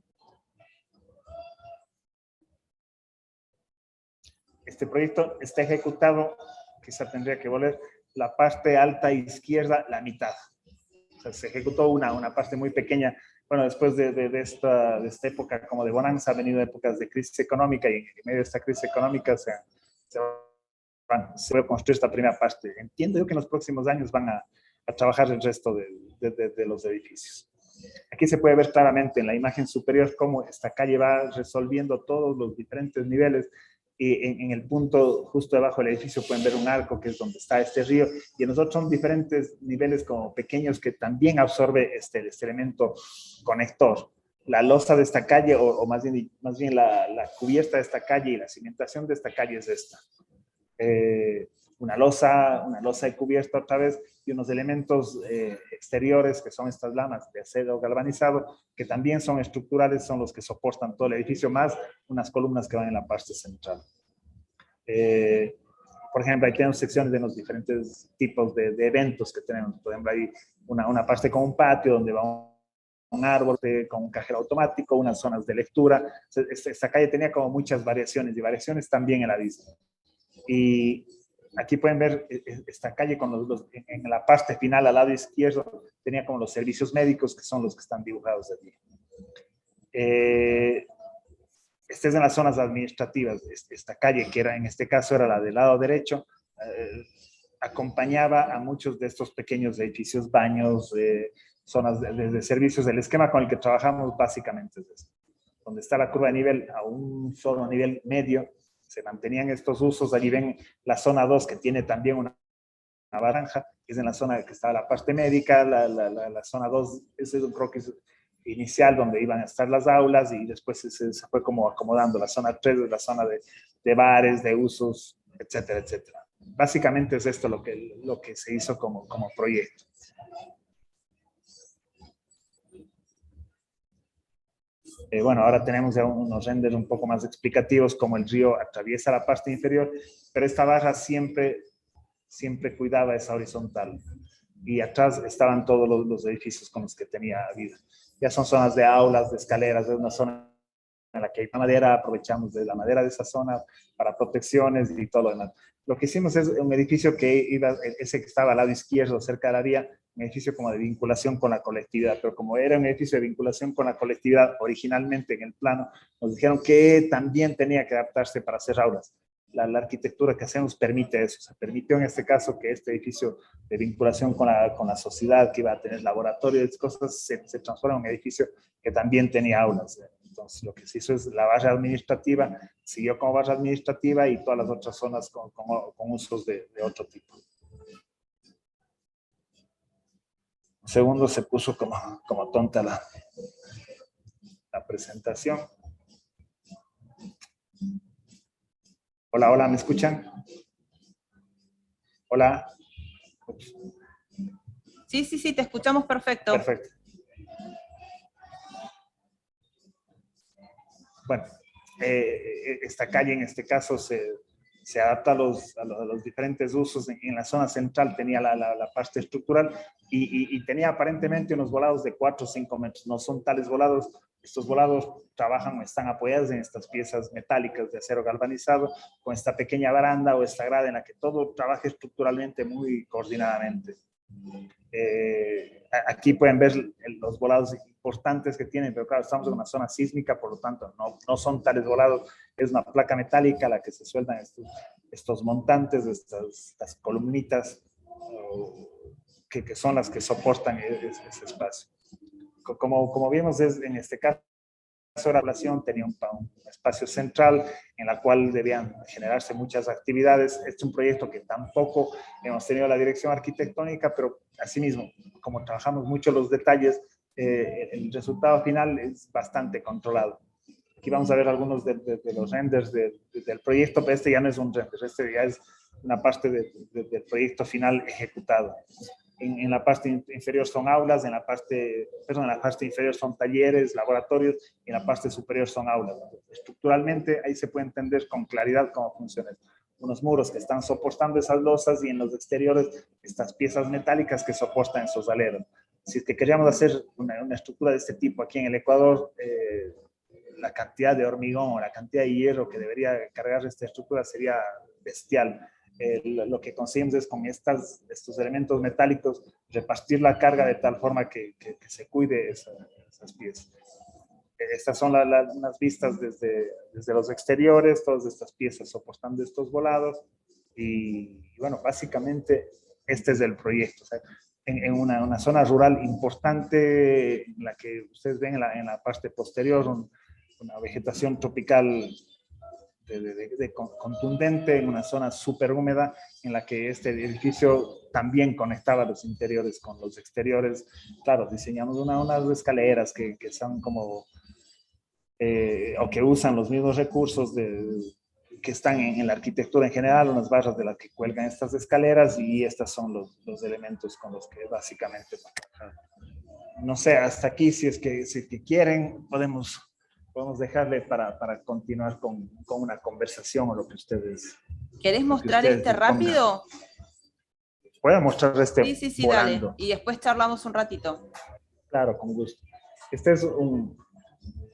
Este proyecto está ejecutado, quizá tendría que volver, la parte alta izquierda, la mitad. O sea, se ejecutó una parte muy pequeña. Bueno, después de esta época como de bonanza, ha venido épocas de crisis económica, y en medio de esta crisis económica se va a construir esta primera parte. Entiendo yo que en los próximos años van a trabajar el resto de los edificios. Aquí se puede ver claramente en la imagen superior cómo esta calle va resolviendo todos los diferentes niveles, y en el punto justo debajo del edificio pueden ver un arco que es donde está este río, y en los otros son diferentes niveles como pequeños que también absorbe este elemento conector. La losa de esta calle, o más bien la cubierta de esta calle y la cimentación de esta calle es esta. Una losa de cubierta otra vez, y unos elementos exteriores que son estas lamas de acero galvanizado, que también son estructurales, son los que soportan todo el edificio, más unas columnas que van en la parte central. Por ejemplo, ahí tenemos secciones de los diferentes tipos de eventos que tenemos. Por ejemplo, hay una parte con un patio donde va un árbol con un cajero automático, unas zonas de lectura. Esta calle tenía como muchas variaciones, y variaciones también en la vista. Y aquí pueden ver esta calle con en la parte final al lado izquierdo tenía como los servicios médicos, que son los que están dibujados allí. Esta es en las zonas administrativas. Esta calle, que en este caso era la del lado derecho, acompañaba a muchos de estos pequeños edificios, baños, zonas de servicios. El esquema con el que trabajamos básicamente es este. Donde está la curva de nivel a un solo nivel medio, se mantenían estos usos. Allí ven la zona 2, que tiene también una franja, que es en la zona que estaba la parte médica. La zona 2, ese es un croquis inicial donde iban a estar las aulas, y después se fue como acomodando. La zona 3 es la zona de bares, de usos, etcétera, etcétera. Básicamente es esto lo que se hizo como proyecto. Bueno, ahora tenemos ya unos renders un poco más explicativos, como el río atraviesa la parte inferior, pero esta barra siempre cuidaba esa horizontal. Y atrás estaban todos los edificios con los que tenía vida. Ya son zonas de aulas, de escaleras, de una zona en la que hay madera, aprovechamos de la madera de esa zona para protecciones y todo lo demás. Lo que hicimos es un edificio que iba, ese que estaba al lado izquierdo, cerca de la vía, un edificio como de vinculación con la colectividad, pero como era un edificio de vinculación con la colectividad originalmente en el plano, nos dijeron que también tenía que adaptarse para hacer aulas. La arquitectura que hacemos permite eso, se permitió en este caso que este edificio de vinculación con la sociedad, que iba a tener laboratorio y cosas, se transforma en un edificio que también tenía aulas. Entonces, lo que se hizo es la barra administrativa, siguió como barra administrativa y todas las otras zonas con usos de otro tipo. Un segundo, se puso como tonta la presentación. Hola, hola, ¿me escuchan? Hola. Ups. Sí, te escuchamos perfecto. Perfecto. Bueno, esta calle en este caso se adapta a los diferentes usos. En la zona central tenía la parte estructural y tenía aparentemente unos volados de 4 o 5 metros. No son tales volados. Estos volados están apoyados en estas piezas metálicas de acero galvanizado, con esta pequeña baranda o esta grada en la que todo trabaja estructuralmente muy coordinadamente. Aquí pueden ver los volados importantes que tienen, pero claro, estamos en una zona sísmica, por lo tanto no son tales volados, es una placa metálica a la que se sueltan estos montantes, estas columnitas que son las que soportan ese espacio. Como vimos, en este caso, la población tenía un espacio central en la cual debían generarse muchas actividades. Este es un proyecto que tampoco hemos tenido la dirección arquitectónica, pero asimismo, como trabajamos mucho los detalles, el resultado final es bastante controlado. Aquí vamos a ver algunos de los renders del proyecto, pero este ya no es un render, este ya es una parte del proyecto final ejecutado. En la parte inferior son aulas, en la parte inferior son talleres, laboratorios, y en la parte superior son aulas. Estructuralmente, ahí se puede entender con claridad cómo funciona. Unos muros que están soportando esas losas y en los exteriores estas piezas metálicas que soportan esos aleros. Si es que queríamos hacer una estructura de este tipo aquí en el Ecuador, la cantidad de hormigón o la cantidad de hierro que debería cargar esta estructura sería bestial. Lo que conseguimos es con estos elementos metálicos repartir la carga de tal forma que se cuide esas piezas. Estas son unas vistas desde los exteriores, todas estas piezas soportando estos volados y bueno, básicamente este es el proyecto. O sea, en una zona rural importante, en la que ustedes ven en la parte posterior una vegetación tropical contundente, en una zona súper húmeda, en la que este edificio también conectaba los interiores con los exteriores. Claro, diseñamos unas escaleras que son como, o que usan los mismos recursos que están en la arquitectura en general, unas barras de las que cuelgan estas escaleras, y estos son los elementos con los que básicamente no sé, hasta aquí, si es que quieren, podemos dejarle para continuar con una conversación o lo que ustedes... ¿Querés mostrar este rápido? Voy a mostrar este Sí, volando. dale. Y después charlamos un ratito. Claro, con gusto. Este es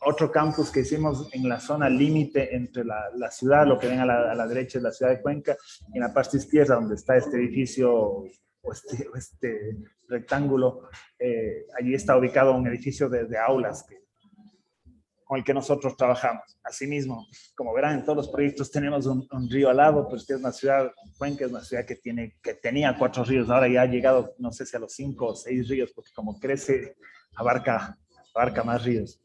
otro campus que hicimos en la zona límite entre la ciudad, lo que ven a la derecha es la ciudad de Cuenca, y en la parte izquierda, donde está este edificio o este rectángulo, allí está ubicado un edificio de aulas con el que nosotros trabajamos. Asimismo, como verán, en todos los proyectos tenemos un río al lado, pues que es una ciudad, Cuenca es una ciudad que tenía 4 ríos, ahora ya ha llegado, no sé si a los 5 o 6 ríos, porque como crece, abarca más ríos.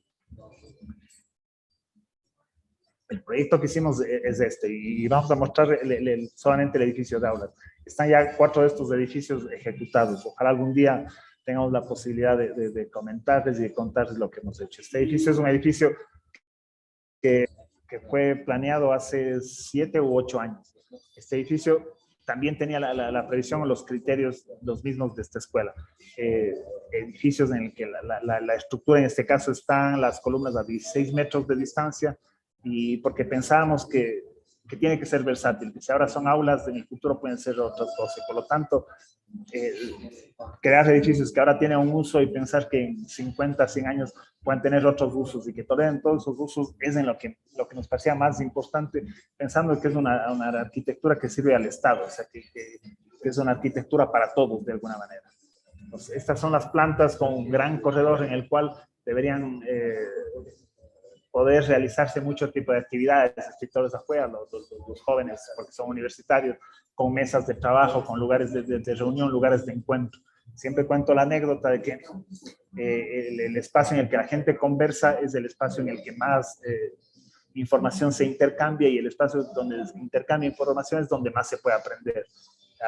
El proyecto que hicimos es este, y vamos a mostrar solamente el edificio de aulas. Están ya 4 de estos edificios ejecutados. Ojalá algún día tengamos la posibilidad de comentarles y de contarles lo que hemos hecho. Este edificio es un edificio que fue planeado hace 7 u 8 años. Este edificio también tenía la previsión o los criterios los mismos de esta escuela. Edificios en el que la estructura en este caso están las columnas a 16 metros de distancia, y porque pensábamos que tiene que ser versátil, que si ahora son aulas, en el futuro pueden ser otras cosas. Por lo tanto, crear edificios que ahora tienen un uso y pensar que en 50, 100 años puedan tener otros usos y que toleren todos esos usos es en lo que nos parecía más importante, pensando que es una arquitectura que sirve al Estado, o sea, que es una arquitectura para todos de alguna manera. Entonces, estas son las plantas con un gran corredor en el cual deberían poder realizarse mucho tipo de actividades, escritores afuera, los jóvenes, porque son universitarios, con mesas de trabajo, con lugares de reunión, lugares de encuentro. Siempre cuento la anécdota de que el espacio en el que la gente conversa es el espacio en el que más información se intercambia, y el espacio donde se intercambia información es donde más se puede aprender.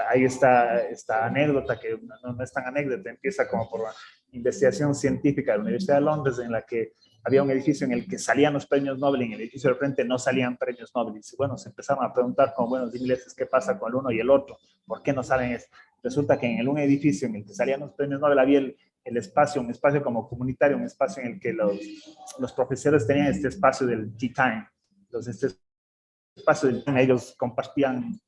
Ahí está esta anécdota, que no es tan anécdota, empieza como por una investigación científica de la Universidad de Londres, en la que había un edificio en el que salían los premios Nobel y en el edificio del frente no salían premios Nobel. Y bueno, se empezaron a preguntar como buenos ingleses qué pasa con el uno y el otro, ¿por qué no salen eso? Resulta que en un edificio en el que salían los premios Nobel había el espacio, un espacio como comunitario, un espacio en el que los profesores tenían este espacio del tea time. Entonces, este espacio del time, ellos compartían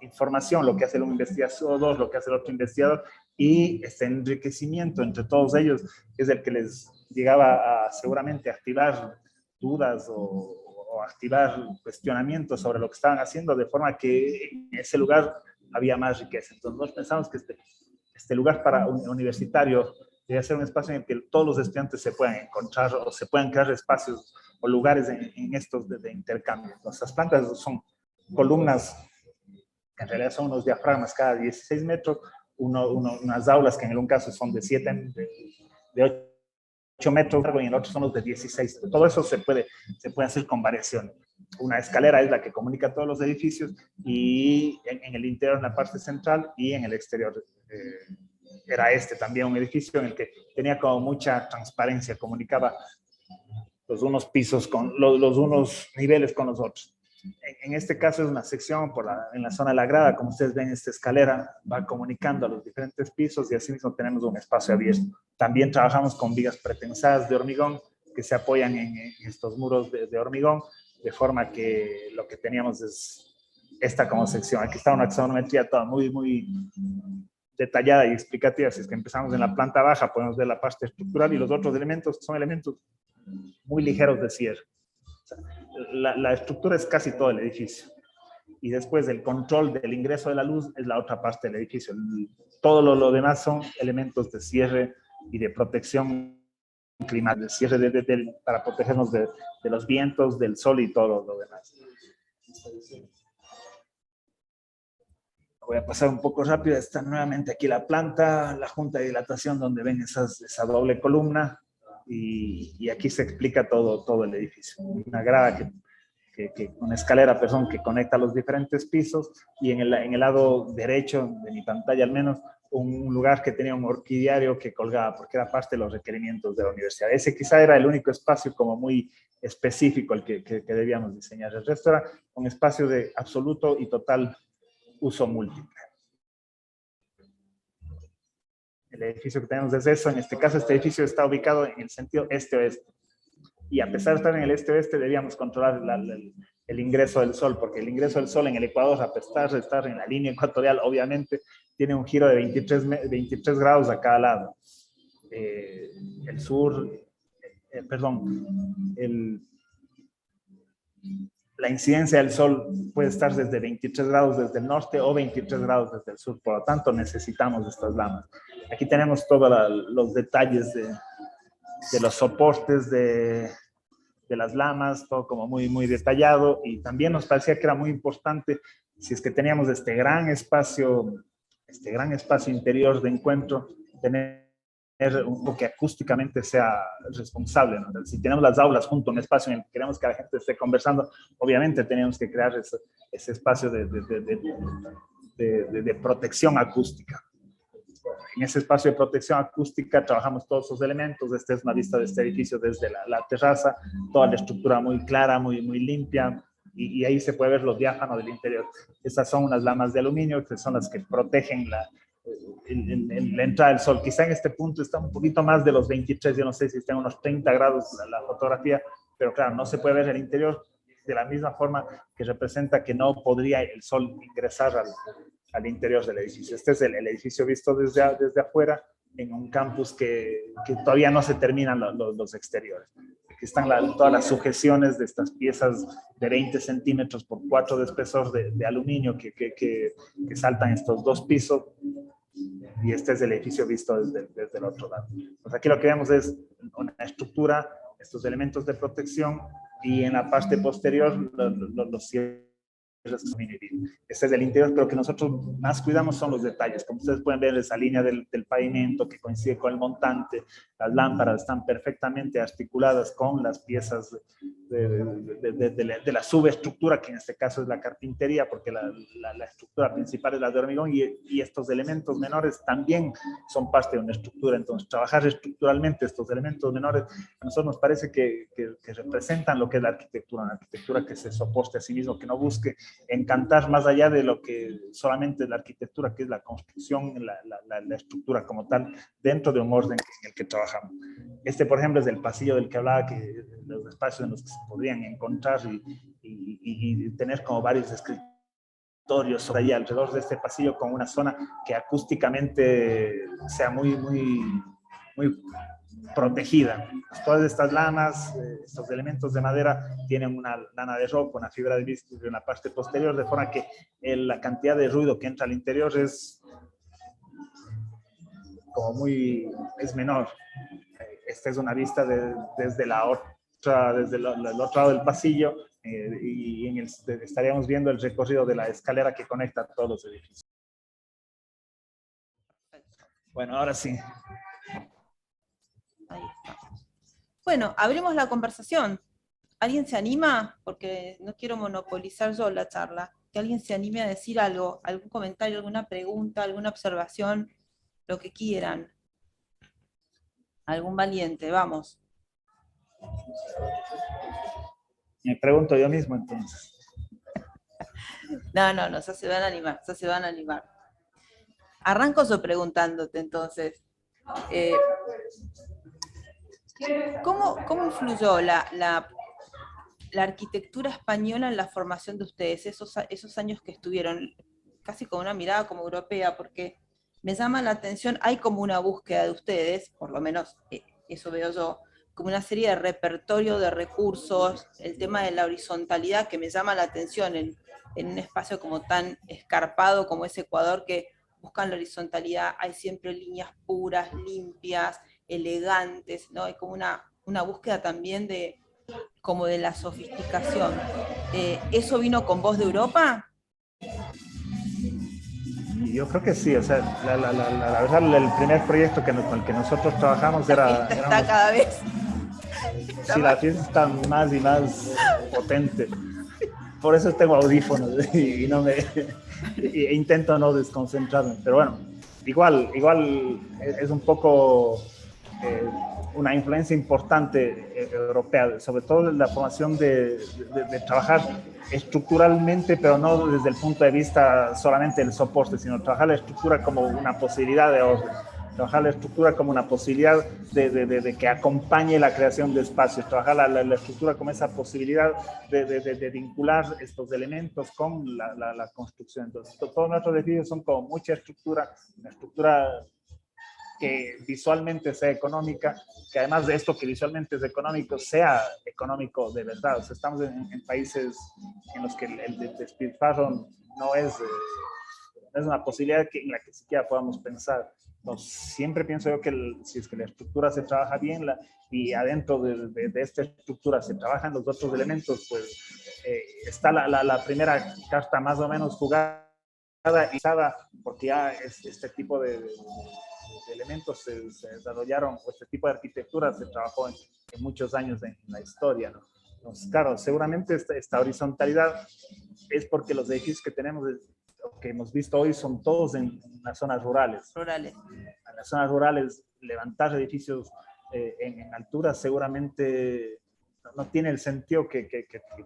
información, lo que hace un investigador, lo que hace el otro investigador, y este enriquecimiento entre todos ellos es el que les llegaba a seguramente activar dudas o activar cuestionamientos sobre lo que estaban haciendo, de forma que en ese lugar había más riqueza. Entonces nosotros pensamos que este lugar para un universitario debe ser un espacio en el que todos los estudiantes se puedan encontrar o se puedan crear espacios o lugares en estos de intercambio. Entonces, las plantas son columnas que en realidad son unos diafragmas cada 16 metros, unas aulas que en un caso son de 8 metros largo y en otros son los de 16. Todo eso se puede hacer con variación. Una escalera es la que comunica todos los edificios, y en el interior, en la parte central, y en el exterior era también un edificio en el que tenía como mucha transparencia, comunicaba los unos pisos con los unos niveles con los otros. En este caso es una sección en la zona de la grada, como ustedes ven, esta escalera va comunicando a los diferentes pisos, y así mismo tenemos un espacio abierto. También trabajamos con vigas pretensadas de hormigón que se apoyan en estos muros de hormigón, de forma que lo que teníamos es esta como sección. Aquí está una axonometría toda muy detallada y explicativa. Si es que empezamos en la planta baja, podemos ver la parte estructural, y los otros elementos son elementos muy ligeros de cierre. O sea, la estructura es casi todo el edificio. Y después el control del ingreso de la luz es la otra parte del edificio. Todo lo demás son elementos de cierre y de protección climática, de cierre para protegernos de los vientos, del sol y todo lo demás. Voy a pasar un poco rápido. Está nuevamente aquí la planta, la junta de dilatación, donde ven esa doble columna, y aquí se explica todo el edificio. Una grada una escalera, perdón, que conecta los diferentes pisos, y en el lado derecho de mi pantalla al menos, un lugar que tenía un orquidiario que colgaba, porque era parte de los requerimientos de la universidad. Ese quizá era el único espacio como muy específico el que debíamos diseñar. El resto era un espacio de absoluto y total uso múltiple. El edificio que tenemos es eso. En este caso, este edificio está ubicado en el sentido este-oeste. Y a pesar de estar en el este-oeste, debíamos controlar el ingreso del sol, porque el ingreso del sol en el Ecuador, a pesar de estar en la línea ecuatorial, obviamente, tiene un giro de 23 grados a cada lado. El sur, la incidencia del sol puede estar desde 23 grados desde el norte o 23 grados desde el sur. Por lo tanto, necesitamos estas lamas. Aquí tenemos todos los detalles de los soportes de las lamas, todo como muy detallado. Y también nos parecía que era muy importante, si es que teníamos este gran espacio interior de encuentro, tener un que acústicamente sea responsable, ¿no? Si tenemos las aulas junto a un espacio en el que queremos que la gente esté conversando, obviamente tenemos que crear ese espacio de protección acústica. En ese espacio de protección acústica trabajamos todos esos elementos. Esta es una vista de este edificio desde la terraza, toda la estructura muy clara, muy limpia, y ahí se puede ver lo diáfano del interior. Estas son unas lamas de aluminio que son las que protegen la entrada del sol. Quizá en este punto está un poquito más de los 23, yo no sé si está en unos 30 grados la fotografía, pero claro, no se puede ver el interior de la misma forma que representa que no podría el sol ingresar al interior del edificio. Este es el edificio visto desde afuera, en un campus que todavía no se terminan los exteriores. Aquí están todas las sujeciones de estas piezas de 20 centímetros por 4 de espesor de aluminio que saltan estos 2 pisos, y este es el edificio visto desde el otro lado. Pues aquí lo que vemos es una estructura, estos elementos de protección, y en la parte posterior los cierres. Este es el interior, pero que nosotros más cuidamos son los detalles. Como ustedes pueden ver, esa línea del pavimento que coincide con el montante, las lámparas están perfectamente articuladas con las piezas de la subestructura, que en este caso es la carpintería, porque la estructura principal es la de hormigón, y estos elementos menores también son parte de una estructura. Entonces, trabajar estructuralmente estos elementos menores, a nosotros nos parece que representan lo que es la arquitectura, una arquitectura que se soporte a sí mismo, que no busque encantar más allá de lo que solamente la arquitectura, que es la construcción, la estructura como tal, dentro de un orden en el que trabajamos. Este, por ejemplo, es el pasillo del que hablaba, que los espacios en los que se podrían encontrar y tener como varios escritorios sobre ahí alrededor de este pasillo, con una zona que acústicamente sea muy protegida. Pues todas estas lanas, estos elementos de madera tienen una lana de roca, una fibra de vidrio en la parte posterior, de forma que la cantidad de ruido que entra al interior es como es menor. Esta es una vista desde el otro lado del pasillo, y estaríamos viendo el recorrido de la escalera que conecta todos los edificios. Bueno, ahora sí. Ahí estamos. Bueno, abrimos la conversación. ¿Alguien se anima? Porque no quiero monopolizar yo la charla. Que alguien se anime a decir algo, algún comentario, alguna pregunta, alguna observación, lo que quieran. Algún valiente, vamos. Me pregunto yo mismo entonces. No, ya se van a animar, ya se van a animar. Arranco yo preguntándote entonces. ¿Cómo influyó la arquitectura española en la formación de ustedes, esos años que estuvieron, casi con una mirada como europea? Porque me llama la atención, hay como una búsqueda de ustedes, por lo menos eso veo yo, como una serie de repertorio de recursos, el tema de la horizontalidad que me llama la atención en un espacio como tan escarpado como es Ecuador, que buscan la horizontalidad, hay siempre líneas puras, limpias, elegantes, ¿no? Hay como una búsqueda también como de la sofisticación. ¿Eso vino con vos de Europa? Yo creo que sí, o sea, la verdad, el primer proyecto con el que nosotros trabajamos La fiesta está cada vez. Sí, la fiesta está más y más potente. Por eso tengo audífonos y intento no desconcentrarme. Pero bueno, igual es un poco una influencia importante europea, sobre todo en la formación de trabajar estructuralmente, pero no desde el punto de vista solamente del soporte, sino trabajar la estructura como una posibilidad de orden, trabajar la estructura como una posibilidad de que acompañe la creación de espacios, trabajar la estructura como esa posibilidad de vincular estos elementos con la construcción. Entonces, todos nuestros edificios son como mucha estructura, una estructura que visualmente sea económica, que además de esto que visualmente es económico, sea económico de verdad. O sea, estamos en países en los que el despilfarro no es una posibilidad en la que siquiera podamos pensar. Entonces, siempre pienso yo que si es que la estructura se trabaja bien y adentro de esta estructura se trabajan los otros elementos, pues está la primera carta más o menos jugada y usada, porque ya este tipo de elementos se desarrollaron, o este tipo de arquitectura se trabajó en muchos años en la historia, ¿no? Entonces, claro, seguramente esta horizontalidad es porque los edificios que tenemos, que hemos visto hoy, son todos en las zonas rurales. En las zonas rurales, levantar edificios en altura seguramente no tiene el sentido que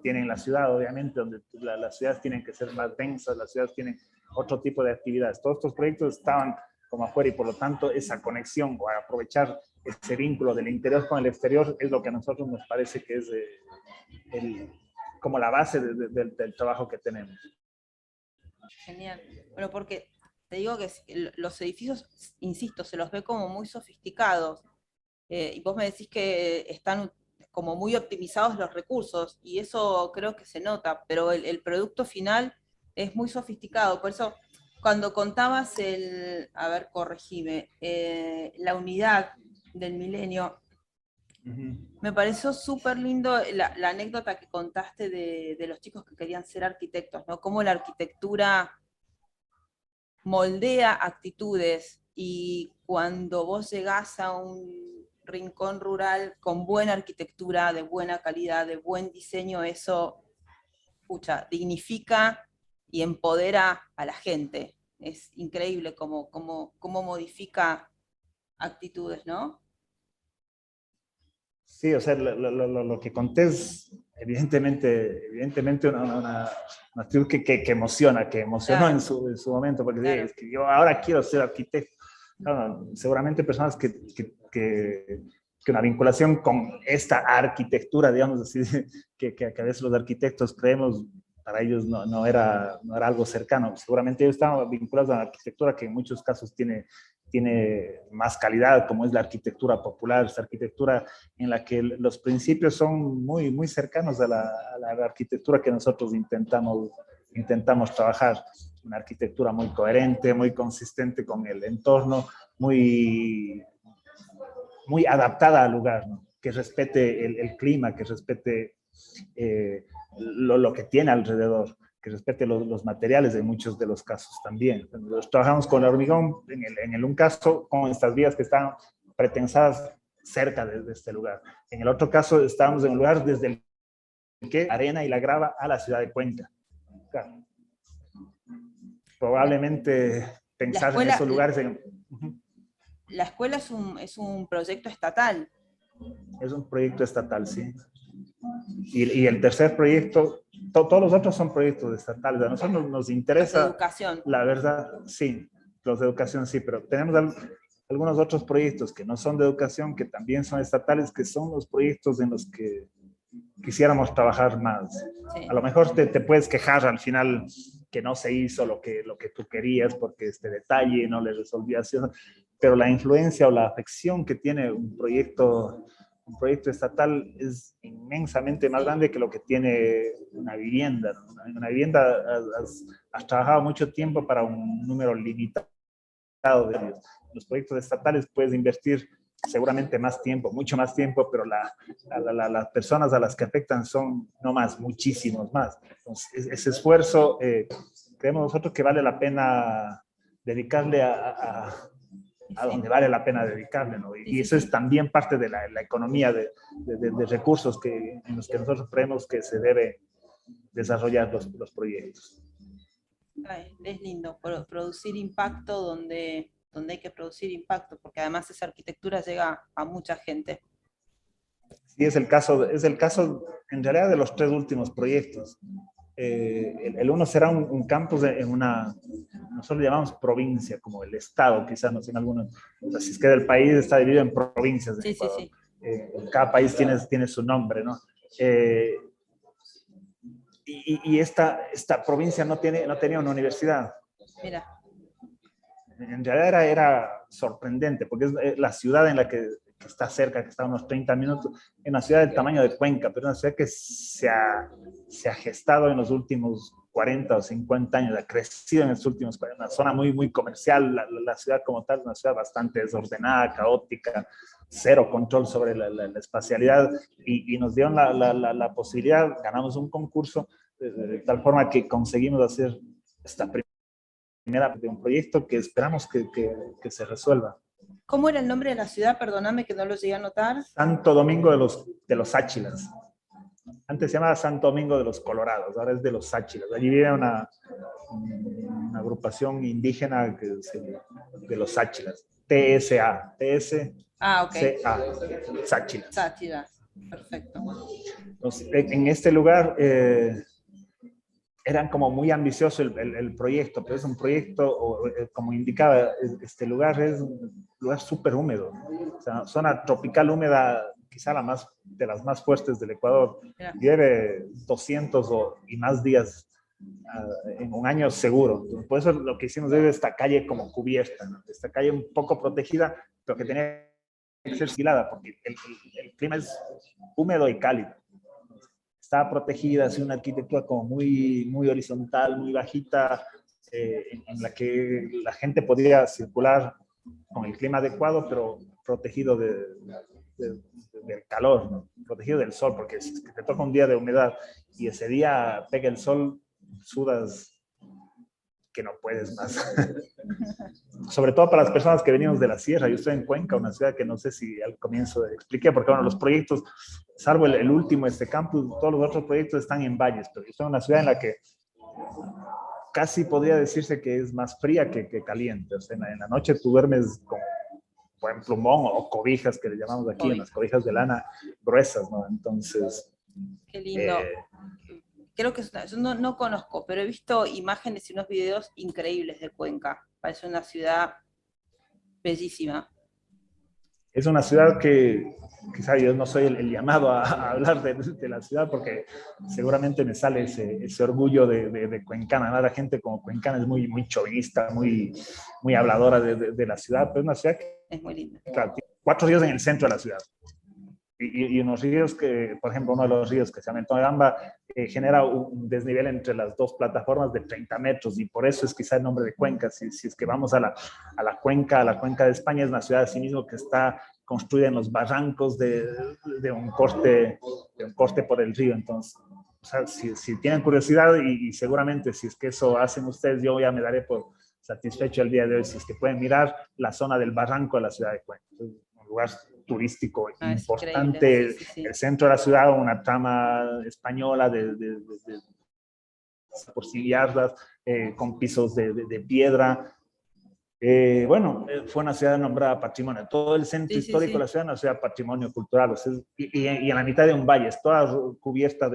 tiene en la ciudad, obviamente, donde las ciudades tienen que ser más densas, las ciudades tienen otro tipo de actividades. Todos estos proyectos estaban como afuera y por lo tanto esa conexión o aprovechar ese vínculo del interior con el exterior es lo que a nosotros nos parece que es como la base del trabajo que tenemos. Genial. Bueno, porque te digo que los edificios, insisto, se los ve como muy sofisticados. Y vos me decís que están como muy optimizados los recursos, y eso creo que se nota, pero el producto final es muy sofisticado. Por eso, cuando contabas a ver, corregime, la unidad del milenio, me pareció súper lindo la anécdota que contaste de los chicos que querían ser arquitectos, ¿no? Cómo la arquitectura moldea actitudes, y cuando vos llegás a un rincón rural con buena arquitectura, de buena calidad, de buen diseño, eso, pucha, dignifica y empodera a la gente. Es increíble cómo modifica actitudes, ¿no? Sí, o sea, lo que conté es evidentemente una actitud que emociona, que emocionó Claro, en su momento, porque claro. es que yo ahora quiero ser arquitecto. Claro, seguramente personas que una vinculación con esta arquitectura, digamos así, que a veces los arquitectos creemos, para ellos no era algo cercano. Seguramente ellos estaban vinculados a la arquitectura que en muchos casos tiene más calidad, como es la arquitectura popular, esta arquitectura en la que los principios son muy cercanos a la arquitectura que nosotros intentamos trabajar. Una arquitectura muy coherente, muy consistente con el entorno, muy adaptada al lugar, ¿no? Que respete el clima, que respete lo que tiene alrededor, que respete los materiales en muchos de los casos también. Trabajamos con el hormigón, en un caso, con estas vías que están pretensadas cerca de este lugar. En el otro caso, estábamos en un lugar desde el que arena y la grava a la ciudad de Cuenca. Claro. Probablemente pensar en esos lugares. La escuela es un proyecto estatal. Es un proyecto estatal, sí. Y el tercer proyecto, todos los otros son proyectos estatales. A nosotros nos interesa, Los de educación. la verdad, sí, los de educación sí, pero tenemos algunos otros proyectos que no son de educación, que también son estatales, que son los proyectos en los que quisiéramos trabajar más. Sí. A lo mejor te puedes quejar al final que no se hizo lo que tú querías porque este detalle no le resolvías, pero la influencia o la afección que tiene un proyecto estatal es inmensamente más grande que lo que tiene una vivienda. En una vivienda has trabajado mucho tiempo para un número limitado de ellos. En los proyectos estatales puedes invertir seguramente más tiempo, mucho más tiempo, pero las personas a las que afectan son no más, muchísimos más. Entonces, ese esfuerzo creemos nosotros que vale la pena dedicarle a donde vale la pena dedicarle, ¿no? Y eso es también parte de la economía de recursos en los que nosotros creemos que se debe desarrollar los proyectos. Ay, es lindo producir impacto donde hay que producir impacto, porque además esa arquitectura llega a mucha gente. Sí, es el caso en realidad de los tres últimos proyectos. El uno será un campus en nosotros le llamamos provincia, como el estado, quizás, no sé, en algunos, o sea, si es que el país está dividido en provincias en Ecuador. Sí. Cada país tiene su nombre, ¿no? Y esta provincia no tenía una universidad. Mira. En realidad era sorprendente, porque es la ciudad en la que está cerca, que está a unos 30 minutos, en una ciudad del tamaño de Cuenca, pero una ciudad que se ha gestado en los últimos 40 o 50 años, ha crecido en los últimos 40, una zona muy comercial, la ciudad como tal, una ciudad bastante desordenada, caótica, cero control sobre la espacialidad, y nos dieron la posibilidad, ganamos un concurso, de tal forma que conseguimos hacer esta primera de un proyecto que esperamos que se resuelva. ¿Cómo era el nombre de la ciudad? Perdóname que no lo llegué a anotar. Santo Domingo de los Áchilas. Antes se llamaba Santo Domingo de los Colorados, ahora es de los Áchilas. Allí vive una agrupación indígena de los Áchilas. TSA. Ah, ok. Sáchilas. Sáchilas. Perfecto. Entonces, en este lugar eran como muy ambicioso el proyecto, pero es un proyecto, como indicaba, este lugar es un lugar súper húmedo, o sea, zona tropical húmeda, quizá de las más fuertes del Ecuador, llueve 200 y más días en un año seguro. Entonces, por eso lo que hicimos es esta calle como cubierta, ¿no? Esta calle un poco protegida, pero que tenía que ser vigilada, porque el clima es húmedo y cálido. Está protegida, así una arquitectura como muy horizontal, muy bajita, en la que la gente podría circular con el clima adecuado, pero protegido del calor, ¿no? Protegido del sol, porque si te toca un día de humedad y ese día pega el sol, sudas que no puedes más. Sobre todo para las personas que venimos de la sierra. Yo estoy en Cuenca, una ciudad que no sé si al comienzo expliqué, porque bueno, los proyectos, salvo el último, este campus, todos los otros proyectos están en valles, pero yo estoy en una ciudad en la que casi podría decirse que es más fría que caliente. O sea, en la noche tú duermes con buen plumón o cobijas, que le llamamos aquí, unas cobijas de lana gruesas, ¿no? Entonces... Qué lindo. Creo que yo no conozco, pero he visto imágenes y unos videos increíbles de Cuenca. Parece una ciudad bellísima. Es una ciudad que quizá yo no soy el llamado a hablar de la ciudad porque seguramente me sale ese orgullo de cuencana, ¿no? La gente como cuencana es muy chauvinista, muy habladora de la ciudad, pero es una ciudad que es muy linda. Claro, 4 ríos en el centro de la ciudad. Y unos ríos que, por ejemplo, uno de los ríos que se llama Toyamba genera un desnivel entre las dos plataformas de 30 metros y por eso es quizá el nombre de Cuenca. Si es que vamos a la cuenca de España, es una ciudad así mismo que está construida en los barrancos de un corte por el río. Entonces, o sea, si tienen curiosidad y seguramente si es que eso hacen ustedes, yo ya me daré por satisfecho el día de hoy si es que pueden mirar la zona del barranco de la ciudad de Cuenca. Es un lugar turístico importante, sí. El centro de la ciudad, una trama española por 100 yardas, con pisos de piedra. Bueno, fue una ciudad nombrada patrimonio. Todo el centro histórico de la ciudad es una ciudad patrimonio cultural. O sea, y en la mitad de un valle, es toda cubierta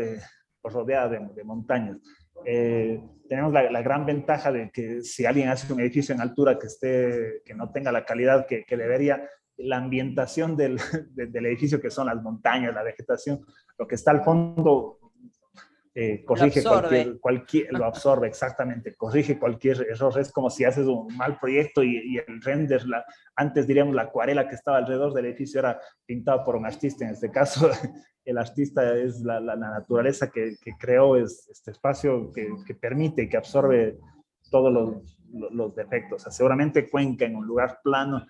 rodeada de montañas. Tenemos la gran ventaja de que si alguien hace un edificio en altura que no tenga la calidad que debería, la ambientación del lo que son las montañas, la vegetación, lo que está al fondo corrige lo absorbe exactamente, corrige cualquier error. Es como si haces un mal proyecto y el render, antes diríamos la acuarela que estaba alrededor del edificio era pintado por un artista. En este caso, el artista es la naturaleza que creó este espacio que permite y que absorbe todos los defectos. O sea, seguramente Cuenca en un lugar plano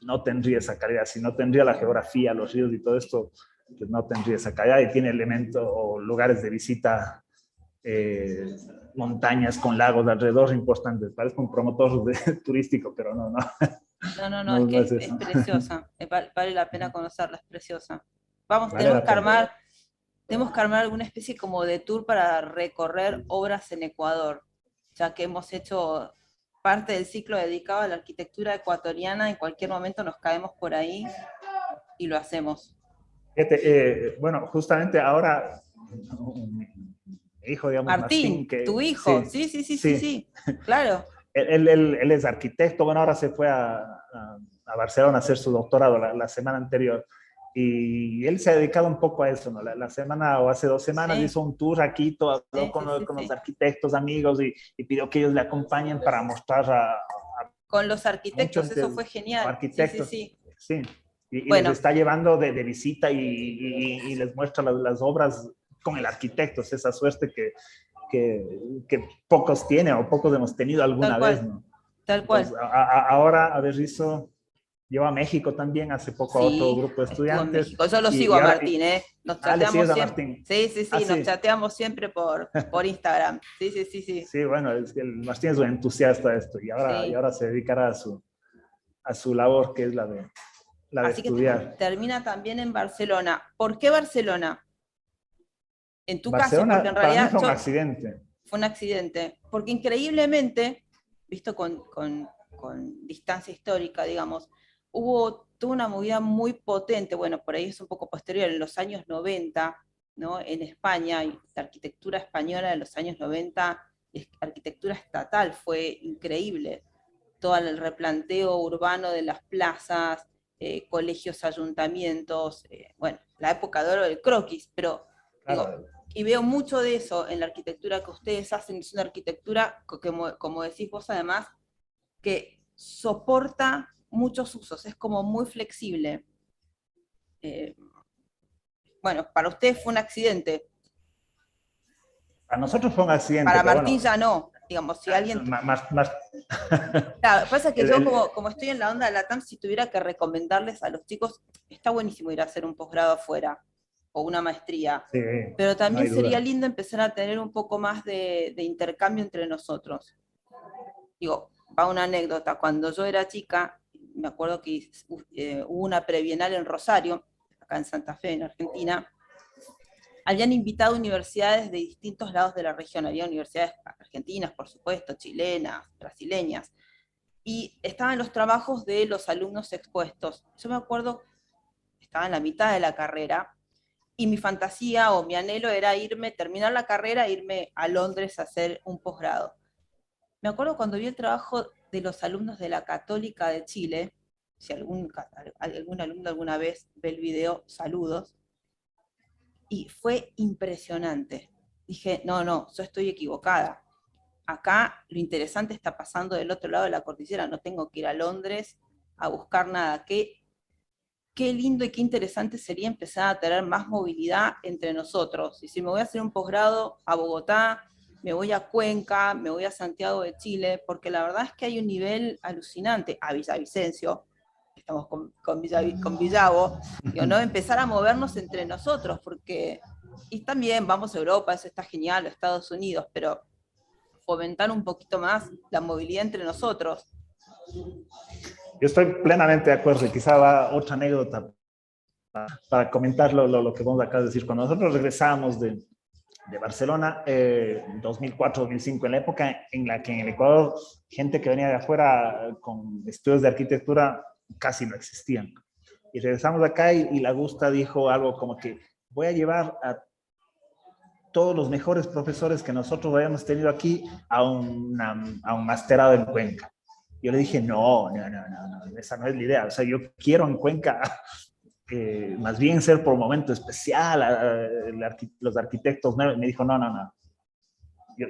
no tendría esa calidad, si no tendría la geografía, los ríos y todo esto, pues no tendría esa calidad y tiene elementos o lugares de visita, montañas con lagos alrededor importantes. Parece un promotor turístico, pero no. No, es que es preciosa, vale la pena conocerla, es preciosa. Vamos, tenemos que armar alguna especie como de tour para recorrer obras en Ecuador, ya que hemos hecho parte del ciclo dedicado a la arquitectura ecuatoriana. En cualquier momento nos caemos por ahí y lo hacemos. Bueno, justamente ahora mi hijo, digamos, Martín, tu hijo, sí, claro. Él es arquitecto, bueno, ahora se fue a Barcelona a hacer su doctorado la semana anterior y él se ha dedicado un poco a eso, ¿no? La semana o hace 2 semanas hizo un tour aquí, habló con los arquitectos, amigos y pidió que ellos le acompañen para mostrar con los arquitectos, eso fue genial. Arquitectos, sí. Y bueno, les está llevando de visita y les muestra las obras con el arquitecto. Es esa suerte que pocos tienen o pocos hemos tenido alguna vez, ¿no? Tal cual. Entonces, ahora Averrizo lleva a México también, hace poco a otro grupo de estudiantes. Yo lo sigo a Martín, ¿eh? Nos chateamos siempre. Martín. Sí, nos chateamos siempre por Instagram. Sí. Sí, bueno, Martín es un entusiasta de esto y ahora se dedicará a su labor, que es la de Así estudiar. Que termina también en Barcelona. ¿Por qué Barcelona? En tu Barcelona, caso, porque en realidad para mí fue un accidente. Fue un accidente, porque increíblemente, visto con distancia histórica, digamos, hubo toda una movida muy potente, bueno, por ahí es un poco posterior, en los años 90, ¿no? En España, y la arquitectura española de los años 90, arquitectura estatal, fue increíble. Todo el replanteo urbano de las plazas, colegios, ayuntamientos, bueno, la época de oro del croquis, pero digo, Claro, y veo mucho de eso en la arquitectura que ustedes hacen. Es una arquitectura, como decís vos además, que soporta muchos usos, es como muy flexible. Eh, bueno, para ustedes fue un accidente, para nosotros fue un accidente, para pero Martín bueno, ya no. Digamos, si alguien... más Claro, pasa que el- yo el- como estoy en la onda de la TAM, si tuviera que recomendarles a los chicos, está buenísimo ir a hacer un posgrado afuera o una maestría, sí, pero no también hay sería duda. lindo empezar a tener un poco más de intercambio entre nosotros. Digo, va una anécdota, cuando yo era chica, me acuerdo que hubo una prebienal en Rosario, acá en Santa Fe, en Argentina, habían invitado universidades de distintos lados de la región, había universidades argentinas, por supuesto, chilenas, brasileñas, y estaban los trabajos de los alumnos expuestos. Yo me acuerdo, estaba en la mitad de la carrera, y mi fantasía o mi anhelo era irme, terminar la carrera e irme a Londres a hacer un posgrado. Me acuerdo cuando vi el trabajo de los alumnos de la Católica de Chile, si algún alumno alguna vez ve el video, saludos, y fue impresionante. Dije, no, no, yo estoy equivocada. Acá lo interesante está pasando del otro lado de la cordillera, no tengo que ir a Londres a buscar nada. Qué lindo y qué interesante sería empezar a tener más movilidad entre nosotros. Y si me voy a hacer un posgrado a Bogotá, me voy a Cuenca, me voy a Santiago de Chile, porque la verdad es que hay un nivel alucinante, a Villavicencio, estamos con Villavo, digo, ¿no? Empezar a movernos entre nosotros, porque, y también vamos a Europa, eso está genial, a Estados Unidos, pero fomentar un poquito más la movilidad entre nosotros. Yo estoy plenamente de acuerdo y quizá va otra anécdota para comentar lo que vamos acá a decir. Cuando nosotros regresamos de Barcelona, 2004-2005, en la época en la que en el Ecuador gente que venía de afuera con estudios de arquitectura casi no existían. Y regresamos acá y la Gusta dijo algo como que voy a llevar a todos los mejores profesores que nosotros hayamos tenido aquí a un masterado en Cuenca. Yo le dije, no, esa no es la idea. O sea, yo quiero en Cuenca más bien ser por un momento especial, los arquitectos nuevos. Me dijo, no.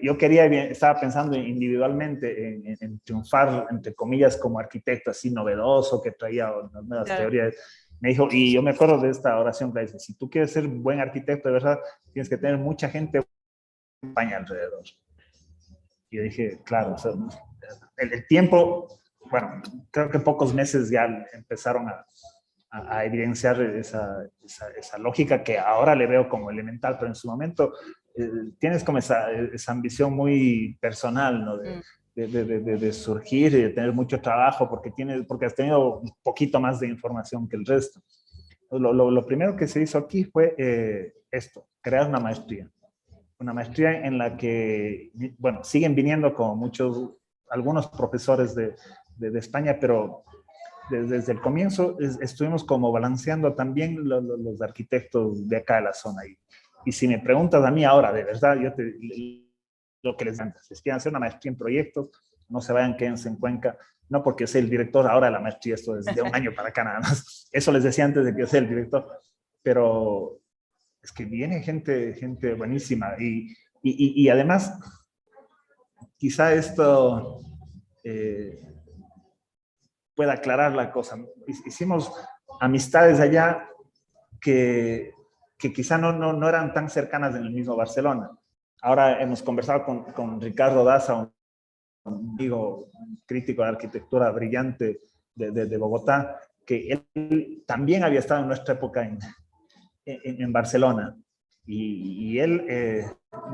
Yo quería, estaba pensando individualmente en triunfar, entre comillas, como arquitecto así novedoso, que traía unas nuevas Claro. teorías. Me dijo, y yo me acuerdo de esta oración que dice, si tú quieres ser buen arquitecto de verdad, tienes que tener mucha gente en España alrededor. Y yo dije, claro, o sea, el tiempo, bueno, creo que pocos meses ya empezaron a evidenciar esa lógica que ahora le veo como elemental, pero en su momento tienes como esa ambición muy personal, ¿no? Mm. De surgir y de tener mucho trabajo porque has tenido un poquito más de información que el resto. Lo primero que se hizo aquí fue esto, crear una maestría en la que, bueno, siguen viniendo como algunos profesores de España, pero desde el comienzo estuvimos como balanceando también los arquitectos de acá de la zona. Y si me preguntas a mí ahora, de verdad, lo que les digo antes, si quieren hacer una maestría en proyectos, no se vayan, quédense en Cuenca, no porque soy el director ahora de la maestría, esto es de un año para acá nada más, eso les decía antes de que yo sea el director, pero es que viene gente buenísima y además quizá esto pueda aclarar la cosa. Hicimos amistades allá que quizá no eran tan cercanas en el mismo Barcelona. Ahora hemos conversado con Ricardo Daza, un amigo, un crítico de arquitectura brillante de Bogotá, que él también había estado en nuestra época en Barcelona. Y él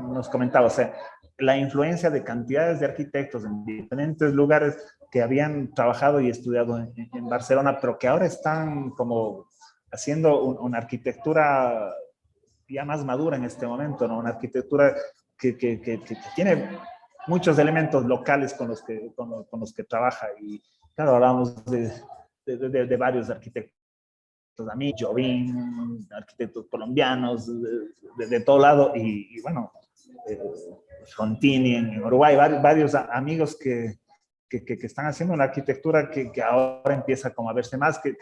nos comentaba, o sea, la influencia de cantidades de arquitectos en diferentes lugares que habían trabajado y estudiado en Barcelona, pero que ahora están como haciendo una arquitectura ya más madura en este momento, ¿no? Una arquitectura que tiene muchos elementos locales con los que trabaja. Y claro, hablamos de varios arquitectos amigos, Jovín, arquitectos colombianos, de todo lado, y bueno, Frontini en Uruguay, varios amigos que están haciendo una arquitectura que ahora empieza como a verse más, que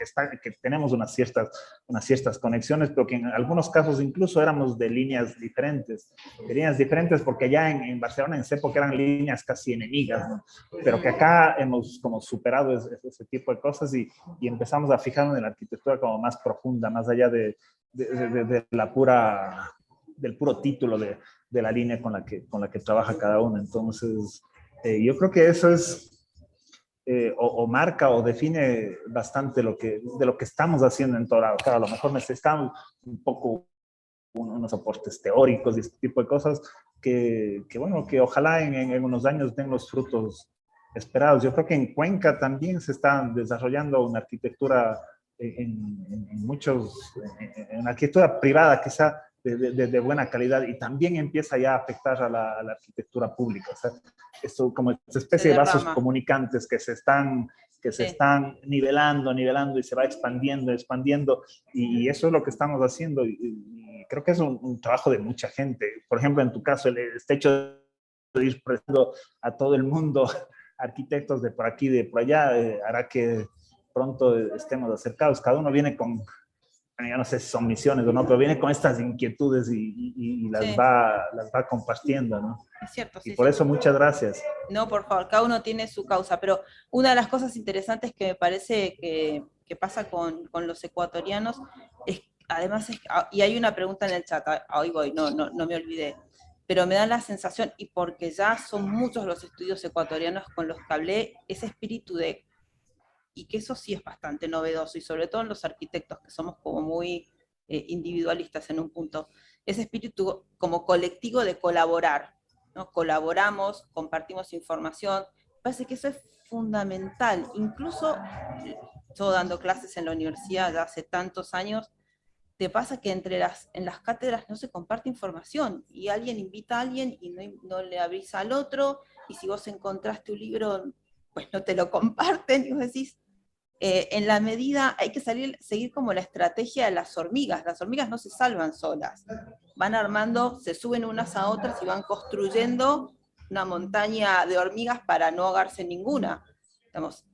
tenemos unas ciertas conexiones, pero que en algunos casos incluso éramos de líneas diferentes porque allá en Barcelona en esa época eran líneas casi enemigas, ¿no? Pero que acá hemos como superado ese tipo de cosas y empezamos a fijarnos en la arquitectura como más profunda, más allá de del puro título de la línea con la que trabaja cada uno. Entonces, yo creo que eso es o marca o define bastante de lo que estamos haciendo en Torado. Claro, a lo mejor necesitamos un poco unos aportes teóricos y este tipo de cosas bueno, que ojalá en unos años den los frutos esperados. Yo creo que en Cuenca también se está desarrollando una arquitectura en una arquitectura privada quizá de buena calidad y también empieza ya a afectar a la arquitectura pública. O sea, esto como esta especie de vasos comunicantes que se están nivelando y se va expandiendo y eso es lo que estamos haciendo y creo que es un trabajo de mucha gente. Por ejemplo, en tu caso, este hecho de ir presentando a todo el mundo arquitectos de por aquí, de por allá, hará que pronto estemos acercados. Cada uno viene con, yo no sé si son misiones o no, pero viene con estas inquietudes y las va compartiendo, ¿no? Es cierto, y por eso muchas gracias. No, por favor, cada uno tiene su causa, pero una de las cosas interesantes que me parece que pasa con los ecuatorianos es, además, y hay una pregunta en el chat, hoy voy, no me olvidé, pero me da la sensación, y porque ya son muchos los estudios ecuatorianos con los que hablé, ese espíritu y que eso sí es bastante novedoso, y sobre todo en los arquitectos, que somos como muy individualistas en un punto, ese espíritu como colectivo de colaborar, ¿no? Colaboramos, compartimos información, parece que eso es fundamental, incluso yo dando clases en la universidad ya hace tantos años, te pasa que en las cátedras no se comparte información, y alguien invita a alguien y no le avisa al otro, y si vos encontraste un libro, pues no te lo comparten, y vos decís, en la medida, hay que seguir como la estrategia de las hormigas no se salvan solas, van armando, se suben unas a otras y van construyendo una montaña de hormigas para no ahogarse ninguna. Digamos,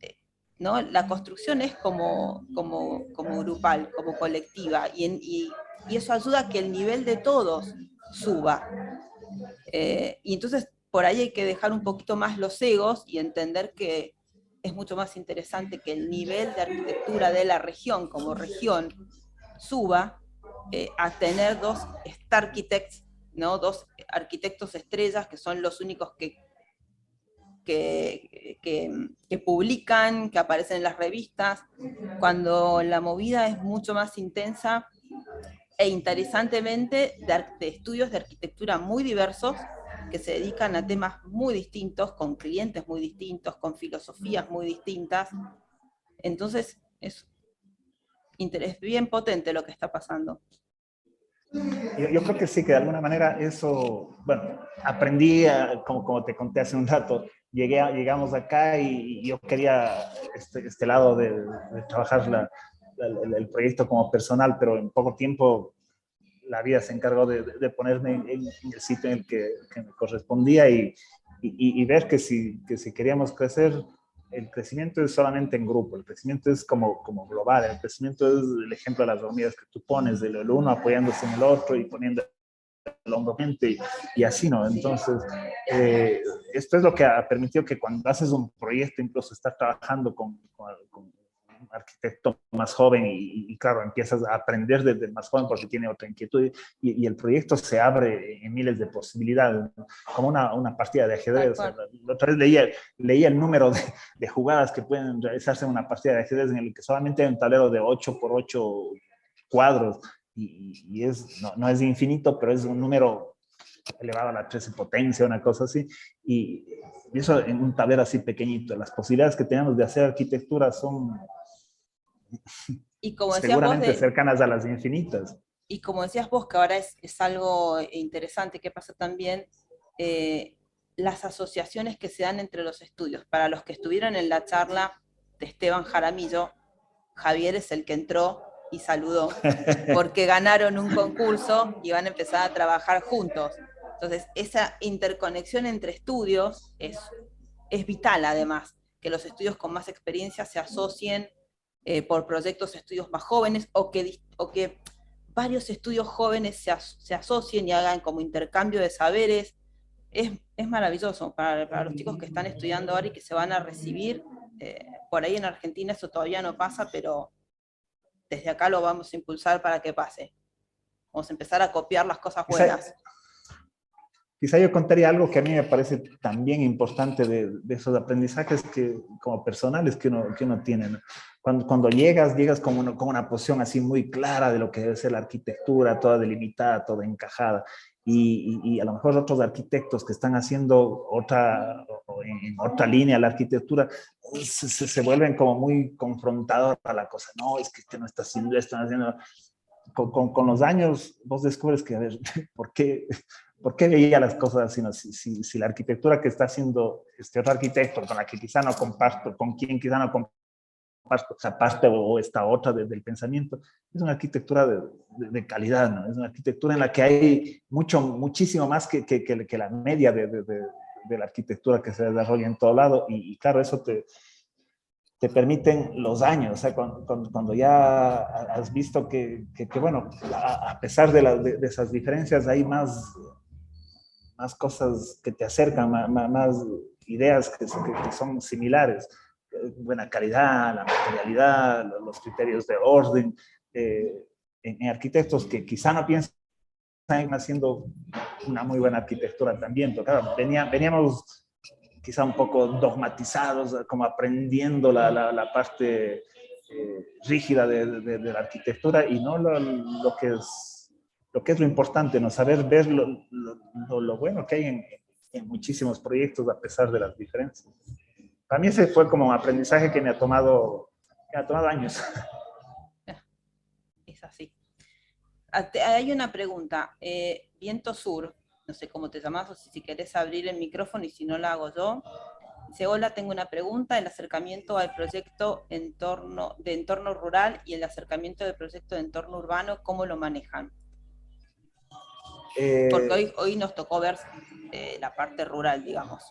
¿no? La construcción es como grupal, como colectiva, y eso ayuda a que el nivel de todos suba. Y entonces por ahí hay que dejar un poquito más los egos y entender que es mucho más interesante que el nivel de arquitectura de la región como región suba a tener dos star architects, ¿no? Dos arquitectos estrellas que son los únicos que publican, que aparecen en las revistas, cuando la movida es mucho más intensa e interesantemente de estudios de arquitectura muy diversos que se dedican a temas muy distintos, con clientes muy distintos, con filosofías muy distintas. Entonces es bien potente lo que está pasando. Yo creo que sí, que de alguna manera eso, bueno, aprendí, como te conté hace un rato, llegamos acá y yo quería este lado de trabajar el proyecto como personal, pero en poco tiempo la vida se encargó de ponerme en el sitio en el que me correspondía y ver que si queríamos crecer, el crecimiento es solamente en grupo, el crecimiento es como global, el crecimiento es el ejemplo de las hormigas que tú pones, del uno apoyándose en el otro y poniendo el hombro y así, ¿no? Entonces, esto es lo que ha permitido que cuando haces un proyecto, incluso estás trabajando con un arquitecto más joven y claro, empiezas a aprender desde el más joven porque tiene otra inquietud y el proyecto se abre en miles de posibilidades, ¿no? Como una partida de ajedrez. O sea, la otra vez leía el número de jugadas que pueden realizarse en una partida de ajedrez en el que solamente hay un tablero de 8 por 8 cuadros y no es infinito, pero es un número elevado a la 13 potencia, una cosa así, y eso en un tablero así pequeñito. Las posibilidades que tenemos de hacer arquitectura son y como seguramente cercanas a las infinitas. Y como decías vos, que ahora es algo interesante que pasa también, las asociaciones que se dan entre los estudios. Para los que estuvieron en la charla de Esteban Jaramillo, Javier es el que entró y saludó, porque ganaron un concurso y van a empezar a trabajar juntos. Entonces, esa interconexión entre estudios es vital, además, que los estudios con más experiencia se asocien por proyectos de estudios más jóvenes, o que varios estudios jóvenes se asocien y hagan como intercambio de saberes. Es maravilloso para los chicos que están estudiando ahora y que se van a recibir. Por ahí en Argentina eso todavía no pasa, pero desde acá lo vamos a impulsar para que pase. Vamos a empezar a copiar las cosas buenas. Quizá yo contaría algo que a mí me parece también importante de esos aprendizajes que, como personales que uno tiene, ¿no? Cuando llegas con una posición así muy clara de lo que debe ser la arquitectura, toda delimitada, toda encajada, y a lo mejor otros arquitectos que están haciendo en otra línea la arquitectura, se vuelven como muy confrontador a la cosa. No, es que este no está haciendo esto, no está haciendo... Con los años vos descubres que, a ver, ¿por qué veía las cosas así? No? Si la arquitectura que está haciendo este otro arquitecto, con la que quizá no comparto, con quien quizá no comparto esa parte o esta otra del pensamiento, es una arquitectura de calidad, ¿no? Es una arquitectura en la que hay muchísimo más que la media de la arquitectura que se desarrolla en todo lado, y claro, eso te permiten los años, o sea, cuando ya has visto que bueno, a pesar de esas diferencias hay más cosas que te acercan, más ideas que son similares. Buena calidad, la materialidad, los criterios de orden. En arquitectos que quizá no piensan haciendo una muy buena arquitectura también, pero claro, veníamos quizá un poco dogmatizados, como aprendiendo la parte rígida de la arquitectura, y no lo que es lo importante, ¿no? Saber ver lo bueno que hay en muchísimos proyectos a pesar de las diferencias. Para mí ese fue como un aprendizaje que me ha tomado años. Es así. Hay una pregunta. Viento Sur, no sé cómo te llamas, o si querés abrir el micrófono, y si no la hago yo. Dice: hola, tengo una pregunta. El acercamiento al proyecto de entorno rural y el acercamiento del proyecto de entorno urbano, ¿cómo lo manejan? Porque hoy nos tocó ver la parte rural, digamos.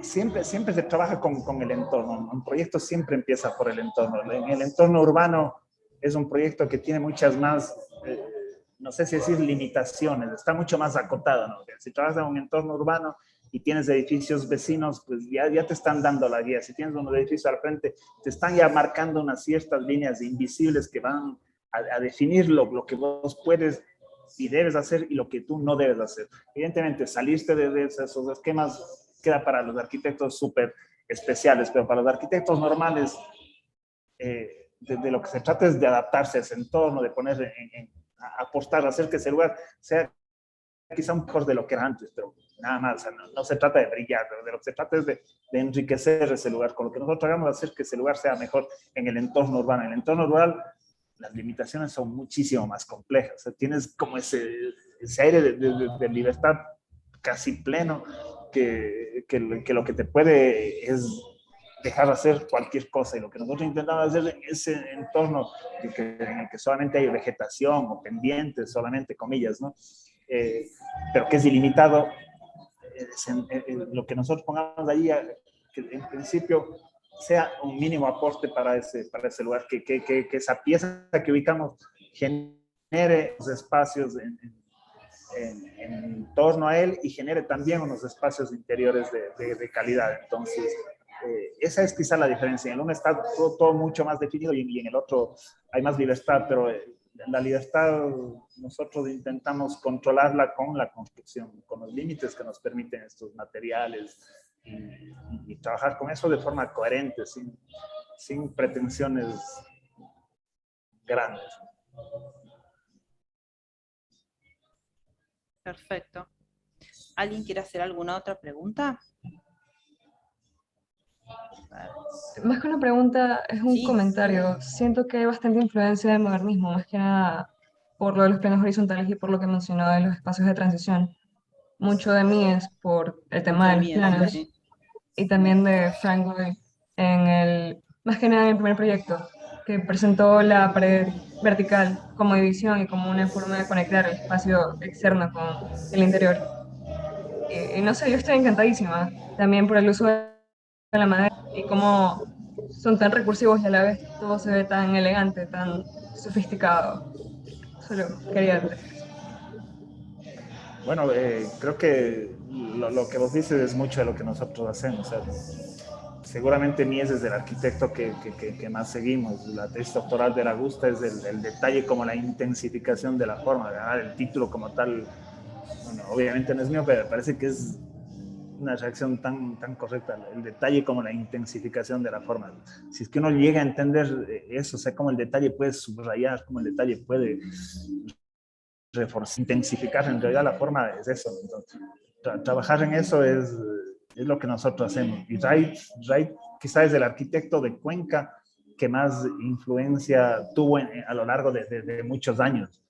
Siempre se trabaja con el entorno. Un proyecto siempre empieza por el entorno. En el entorno urbano es un proyecto que tiene muchas más, no sé si decir limitaciones, está mucho más acotado, ¿no? Si trabajas en un entorno urbano y tienes edificios vecinos, pues ya te están dando la guía. Si tienes un edificio al frente, te están ya marcando unas ciertas líneas invisibles que van a definir lo que vos puedes y debes hacer y lo que tú no debes hacer. Evidentemente, salirte de esos esquemas queda para los arquitectos súper especiales, pero para los arquitectos normales, de lo que se trata es de adaptarse a ese entorno, de poner apostar, hacer que ese lugar sea quizá un mejor de lo que era antes, pero nada más. O sea, no se trata de brillar, de lo que se trata es de enriquecer ese lugar. Con lo que nosotros hagamos, hacer que ese lugar sea mejor en el entorno urbano. En el entorno rural, las limitaciones son muchísimo más complejas. O sea, tienes como ese aire de libertad casi pleno, que lo que te puede es dejar hacer cualquier cosa, y lo que nosotros intentamos hacer en ese entorno en el que solamente hay vegetación o pendientes, solamente comillas, ¿no? Pero que es ilimitado, lo que nosotros pongamos ahí, que en principio sea un mínimo aporte para ese lugar, que esa pieza que ubicamos genere los espacios en torno a él y genere también unos espacios interiores de calidad. Entonces, esa es quizá la diferencia. En el uno está todo mucho más definido, y en el otro hay más libertad, pero la libertad nosotros intentamos controlarla con la construcción, con los límites que nos permiten estos materiales, y trabajar con eso de forma coherente, sin pretensiones grandes. Perfecto. ¿Alguien quiere hacer alguna otra pregunta? Más que una pregunta, es un comentario. Siento que hay bastante influencia del modernismo, más que nada por lo de los planos horizontales y por lo que mencionaba de los espacios de transición. Mucho de mí es por el tema de los planos. Sí. y también de Frank Gehry más que nada en el primer proyecto, que presentó la pared vertical como división y como una forma de conectar el espacio externo con el interior. Y no sé, yo estoy encantadísima también por el uso de la madera y cómo son tan recursivos y a la vez todo se ve tan elegante, tan sofisticado. Solo quería decir eso. Bueno, creo que lo que vos dices es mucho de lo que nosotros hacemos. O sea, seguramente ni es desde el arquitecto que más seguimos. La tesis doctoral de la Gusta es el detalle como la intensificación de la forma. Ganar el título como tal, bueno, obviamente no es mío, pero me parece que es una reacción tan correcta. El detalle como la intensificación de la forma. Si es que uno llega a entender eso, o sea, cómo el detalle puede subrayar, cómo el detalle puede reforzar, intensificar, en realidad la forma es eso. Entonces, trabajar en eso es lo que nosotros hacemos. Y Wright quizás es el arquitecto de Cuenca que más influencia tuvo a lo largo de muchos años.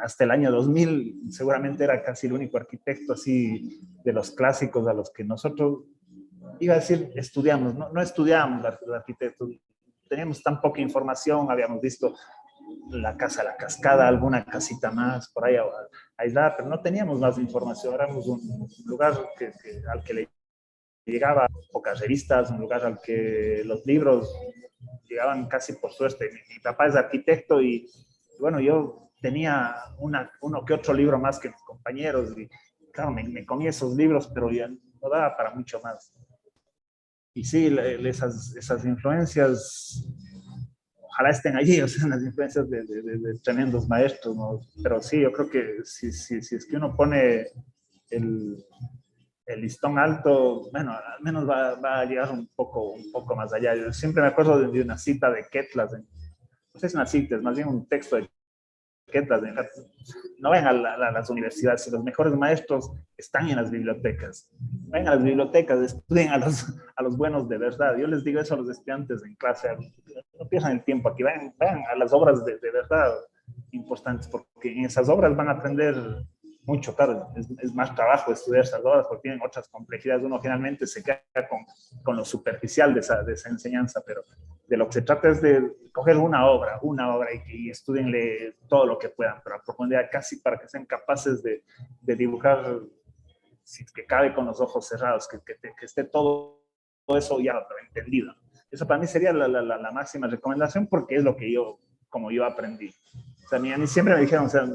Hasta el año 2000 seguramente era casi el único arquitecto así de los clásicos a los que nosotros, iba a decir, estudiamos, no estudiábamos la arquitectura, teníamos tan poca información, habíamos visto la casa La Cascada, alguna casita más por ahí aislada, pero no teníamos más información, éramos un lugar al que le llegaba pocas revistas, un lugar al que los libros llegaban casi por suerte. Mi papá es arquitecto y bueno, yo tenía uno que otro libro más que mis compañeros y claro, me comí esos libros, pero ya no daba para mucho más. Y sí, esas influencias, ojalá estén allí, o sea, las influencias de tremendos maestros, ¿no? Pero sí, yo creo que si es que uno pone el, el listón alto, bueno, al menos va a llegar un poco más allá. Yo siempre me acuerdo de una cita de Ketlas, no sé si es una cita, es más bien un texto de Ketlas. No ven a las universidades, los mejores maestros están en las bibliotecas. Ven a las bibliotecas, estudien a los buenos de verdad. Yo les digo eso a los estudiantes en clase, no pierdan el tiempo aquí, vayan a las obras de verdad importantes, porque en esas obras van a aprender mucho. Claro, es más trabajo estudiar esas obras porque tienen otras complejidades. Uno generalmente se queda con lo superficial de esa enseñanza, pero de lo que se trata es de coger una obra y estudienle todo lo que puedan, pero a profundidad casi para que sean capaces de dibujar, si que cabe con los ojos cerrados, que esté todo eso ya entendido. Eso para mí sería la máxima recomendación porque es lo que como yo aprendí. O sea, a mí siempre me dijeron, o sea,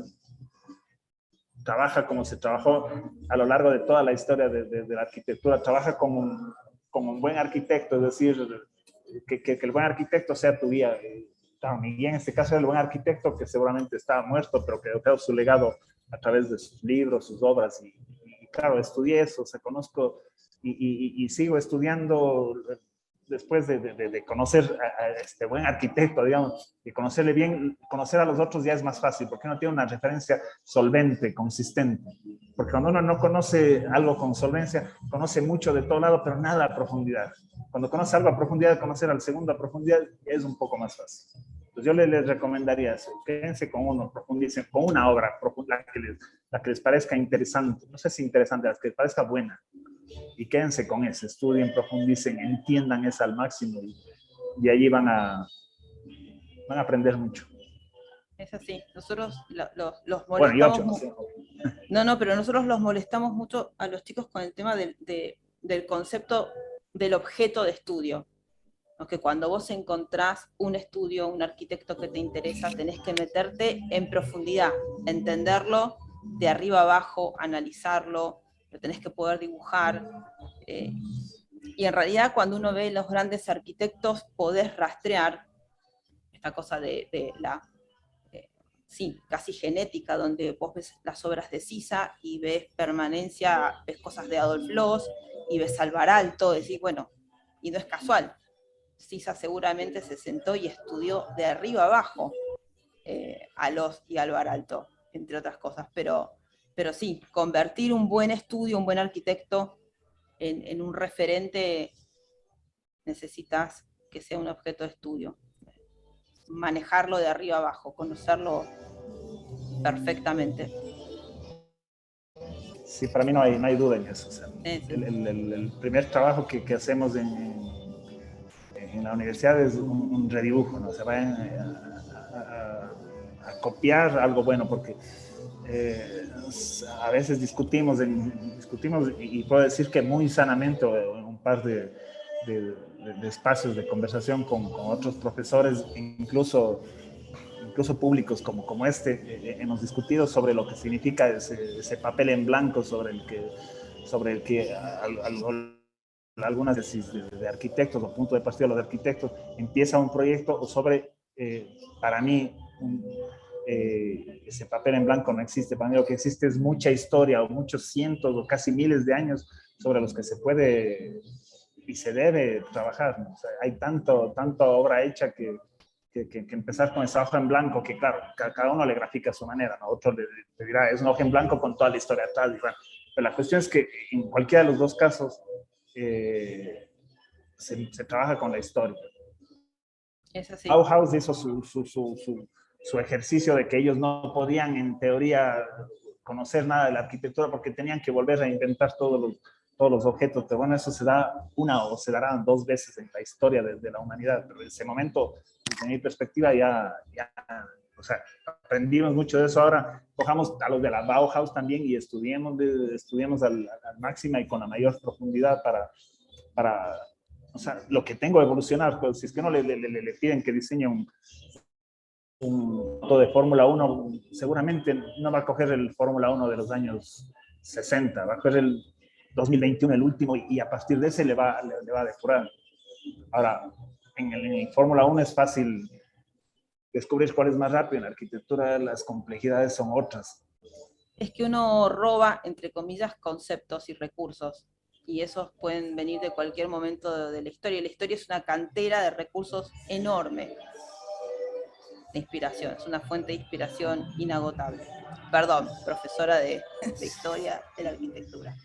trabaja como se trabajó a lo largo de toda la historia de la arquitectura, trabaja como un buen arquitecto, es decir, que el buen arquitecto sea tu guía. Claro, mi guía en este caso era el buen arquitecto que seguramente estaba muerto, pero que dejó su legado a través de sus libros, sus obras. Y claro, estudié eso, o sea, conozco y sigo estudiando después de conocer a este buen arquitecto, digamos, y conocerle bien, conocer a los otros ya es más fácil, porque uno tiene una referencia solvente, consistente. Porque cuando uno no conoce algo con solvencia, conoce mucho de todo lado, pero nada a profundidad. Cuando conoce algo a profundidad, conocer al segundo a profundidad es un poco más fácil. Entonces yo les recomendaría eso, quédense con uno, profundicen con una obra, la que les parezca interesante, no sé si interesante, la que les parezca buena, y quédense con eso, estudien, profundicen, entiendan eso al máximo y allí van a aprender mucho. Es así, nosotros los Bueno, yo, molestamos mucho. No, pero nosotros los molestamos mucho a los chicos con el tema del concepto del objeto de estudio. ¿No? Que cuando vos encontrás un estudio, un arquitecto que te interesa, tenés que meterte en profundidad, entenderlo de arriba abajo, analizarlo, lo tenés que poder dibujar. Y en realidad cuando uno ve los grandes arquitectos, podés rastrear esta cosa de la sí, casi genética, donde vos ves las obras de Sisa y ves permanencia, ves cosas de Adolf Loos y ves Alvar Aalto, decís, bueno, y no es casual. Sisa seguramente se sentó y estudió de arriba abajo a Loos y Alvar Aalto, entre otras cosas, pero sí, convertir un buen estudio, un buen arquitecto en un referente, necesitas que sea un objeto de estudio. Manejarlo de arriba abajo, conocerlo perfectamente. Sí, para mí no hay duda en eso. O sea, Sí. el primer trabajo que hacemos en la universidad es un redibujo, ¿no? Se vayan a copiar algo bueno, porque a veces discutimos y puedo decir que muy sanamente en un par de espacios de conversación con otros profesores, incluso públicos como este, hemos discutido sobre lo que significa ese papel en blanco sobre el que algunas de arquitectos o punto de partida de los arquitectos empieza un proyecto o sobre, para mí, ese papel en blanco no existe. Para mí lo que existe es mucha historia o muchos cientos o casi miles de años sobre los que se puede y se debe trabajar, ¿no? O sea, hay tanta obra hecha que empezar con esa hoja en blanco, que claro, cada uno le grafica a su manera, ¿no? Otro le dirá, es una hoja en blanco con toda la historia atrás. Bueno, pero la cuestión es que en cualquiera de los dos casos se trabaja con la historia. Es así. Bauhaus hizo su ejercicio de que ellos no podían, en teoría, conocer nada de la arquitectura porque tenían que volver a inventar todos los objetos. Pero bueno, eso se da una o se dará dos veces en la historia de la humanidad. Pero en ese momento, desde mi perspectiva, o sea, aprendimos mucho de eso. Ahora cojamos a los de la Bauhaus también y estudiemos al máximo y con la mayor profundidad para o sea, lo que tengo que evolucionar. Pues, si es que no le piden que diseñe un auto de Fórmula 1, seguramente no va a coger el Fórmula 1 de los años 60, va a coger el 2021, el último, y a partir de ese le va a depurar. Ahora, en el Fórmula 1 es fácil descubrir cuál es más rápido, en la arquitectura las complejidades son otras. Es que uno roba, entre comillas, conceptos y recursos, y esos pueden venir de cualquier momento de la historia. La historia es una cantera de recursos enorme de inspiración, es una fuente de inspiración inagotable. Perdón, profesora de historia de la arquitectura.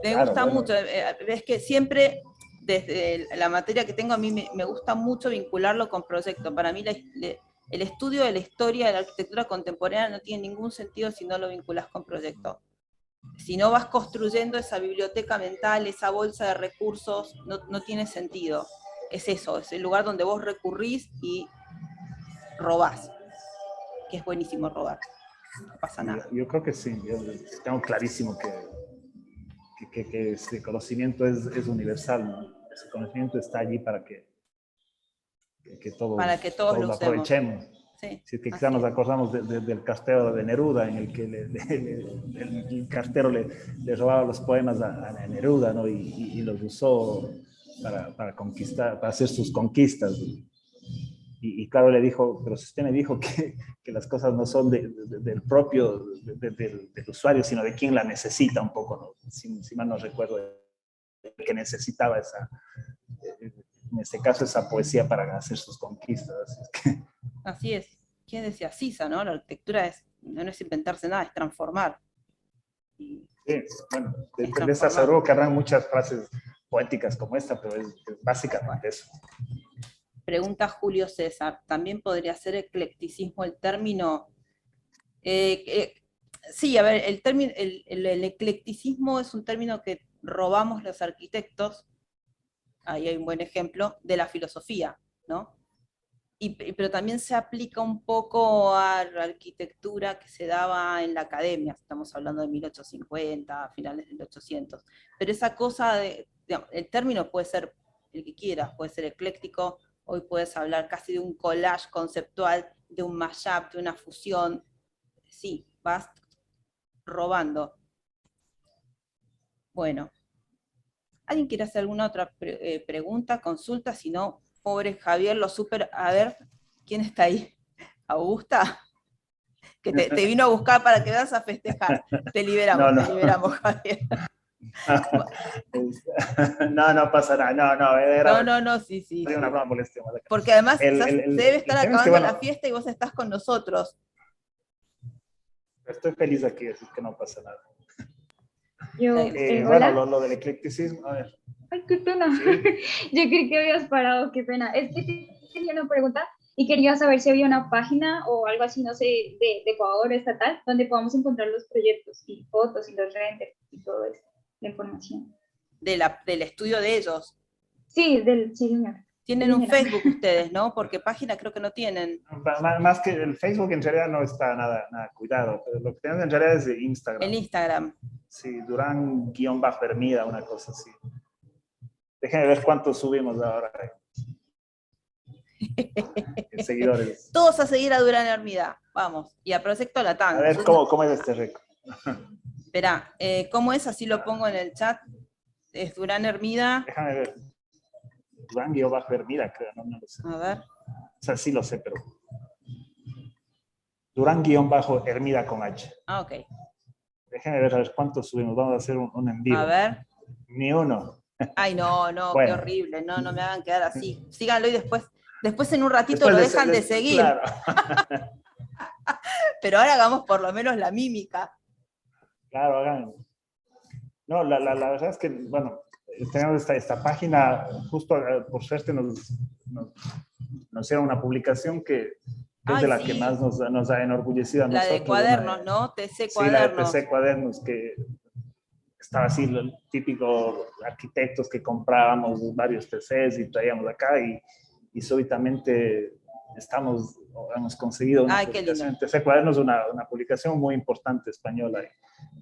Me Claro, gusta bueno. mucho, es que siempre, desde la materia que tengo, a mí me gusta mucho vincularlo con proyectos. Para mí el estudio de la historia de la arquitectura contemporánea no tiene ningún sentido si no lo vinculas con proyectos. Si no vas construyendo esa biblioteca mental, esa bolsa de recursos, no tiene sentido. Es eso, es el lugar donde vos recurrís y robás, que es buenísimo robar, no pasa nada. Yo creo que sí, yo tengo clarísimo que ese conocimiento es universal, ¿no? Ese conocimiento está allí para que Para que todos lo lo usemos. aprovechemos. Sí, Si es que quizás nos acordamos del cartero de Neruda, en el que el cartero le robaba los poemas a Neruda, ¿no? Y los usó para conquistar, para hacer sus conquistas. Y claro, le dijo, pero si usted me dijo que las cosas no son del propio, del usuario, sino de quien la necesita un poco, ¿no? Si mal no recuerdo, que necesitaba en este caso, esa poesía para hacer sus conquistas. Así es. ¿Quién decía? Sisa, ¿no? La arquitectura no es inventarse nada, es transformar. Sí, bueno, de esta seguro que habrán muchas frases poéticas como esta, pero es básicamente eso. Pregunta Julio César, ¿también podría ser eclecticismo el término? Sí, a ver, el eclecticismo es un término que robamos los arquitectos, ahí hay un buen ejemplo, de la filosofía, ¿no? Pero también se aplica un poco a la arquitectura que se daba en la academia, estamos hablando de 1850, finales del 1800, pero esa cosa digamos, el término puede ser el que quieras, puede ser ecléctico, hoy puedes hablar casi de un collage conceptual, de un mashup, de una fusión, sí, vas robando. Bueno, ¿alguien quiere hacer alguna otra pregunta, consulta? Si no, pobre Javier, lo super... A ver, ¿quién está ahí? ¿Augusta? Que te vino a buscar para que vas a festejar. Te liberamos, No. te liberamos, Javier. No pasa nada. No, sí. Una broma molestia. Porque además se debe estar acabando que, bueno, la fiesta y vos estás con nosotros. Estoy feliz aquí, así que no pasa nada. Bueno, bueno, lo del eclecticismo, a ver. Ay, qué pena. Sí. Yo creí que habías parado, qué pena. Es que tenía una pregunta y quería saber si había una página o algo así, no sé, de Ecuador estatal, donde podamos encontrar los proyectos y fotos y los renders y todo eso, la información. Del estudio de ellos. Sí, sí, señora. Tienen un Facebook ustedes, ¿no? Porque página creo que no tienen. Más que el Facebook en realidad no está nada cuidado, pero lo que tenemos en realidad es de Instagram. El Instagram. Sí, Durán-Hermida, una cosa así. Déjenme ver cuántos subimos ahora. En seguidores. Todos a seguir a Durán Hermida. Vamos. Y a Proyecto Latam. A ver, ¿cómo es este récord? Espera, ¿cómo es? Así lo pongo en el chat. Es Durán Hermida. Déjame ver. Durán-Hermida, creo, no lo sé. A ver. O sea, sí lo sé, pero... Durán-Hermida con H. Ah, ok. Déjenme ver a ver cuántos subimos. Vamos a hacer un en vivo. A ver. Ni uno. Ay, no, Bueno. qué horrible. No me hagan quedar así. Síganlo y después en un ratito Después lo dejan de seguir. Claro. Pero ahora hagamos por lo menos la mímica. Claro, hagan. No, la verdad es que, bueno, tenemos esta página, justo por suerte nos hicieron una publicación que es de la que más nos ha enorgullecido a nosotros. La de cuadernos, ¿no? TC Cuadernos. Sí, la de TC Cuadernos, que estaba así, lo típico arquitectos que comprábamos varios TCs y traíamos acá y súbitamente hemos conseguido una publicación en TC Cuadernos, una publicación muy importante española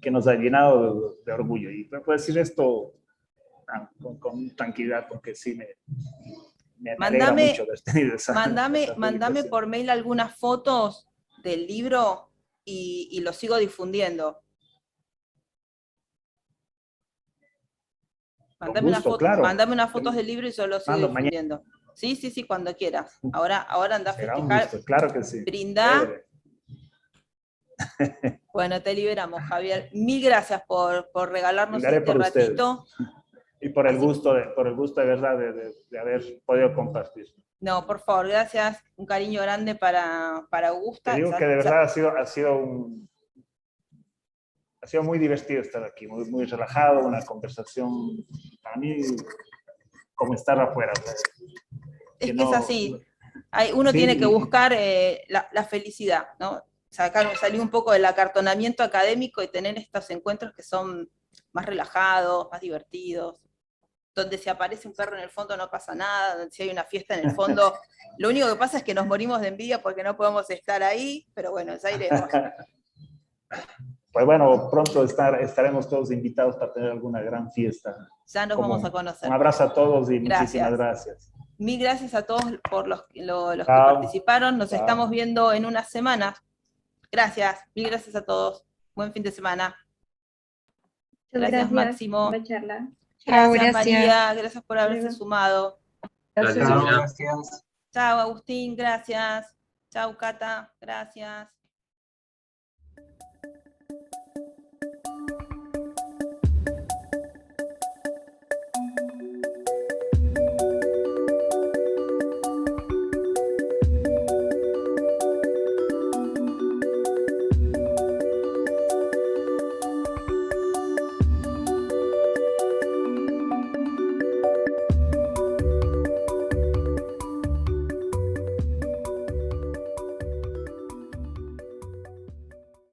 que nos ha llenado de orgullo. Y puedo decir esto con tranquilidad, porque sí me alegra mucho haber tenido esa Mándame por mail algunas fotos del libro y lo sigo difundiendo. Mándame unas fotos del libro y yo lo sigo difundiendo. Mañana. Sí, cuando quieras. Ahora anda a festejar. Claro que sí. Brindá. Bueno, te liberamos, Javier. Mil gracias por regalarnos este ratito. Y por el gusto de verdad de haber podido compartir. No, por favor, gracias. Un cariño grande para Augusta. Te digo que de verdad ha sido muy divertido estar aquí, muy relajado, una conversación para mí como estar afuera. Es así. Uno tiene que buscar la felicidad, ¿no? Salir un poco del acartonamiento académico y tener estos encuentros que son más relajados, más divertidos, donde si aparece un perro en el fondo no pasa nada, donde si hay una fiesta en el fondo, lo único que pasa es que nos morimos de envidia porque no podemos estar ahí, pero bueno, ya iremos. Pues bueno, pronto estaremos todos invitados para tener alguna gran fiesta. Ya nos vamos a conocer. Un abrazo a todos y muchísimas gracias. Mil gracias a todos por los que participaron. Nos estamos viendo en unas semanas. Gracias, mil gracias a todos. Buen fin de semana. Gracias, Máximo. Por la charla. Gracias, María. Gracias por haberse sumado. Gracias. Chao, Agustín. Gracias. Chao, Cata. Gracias.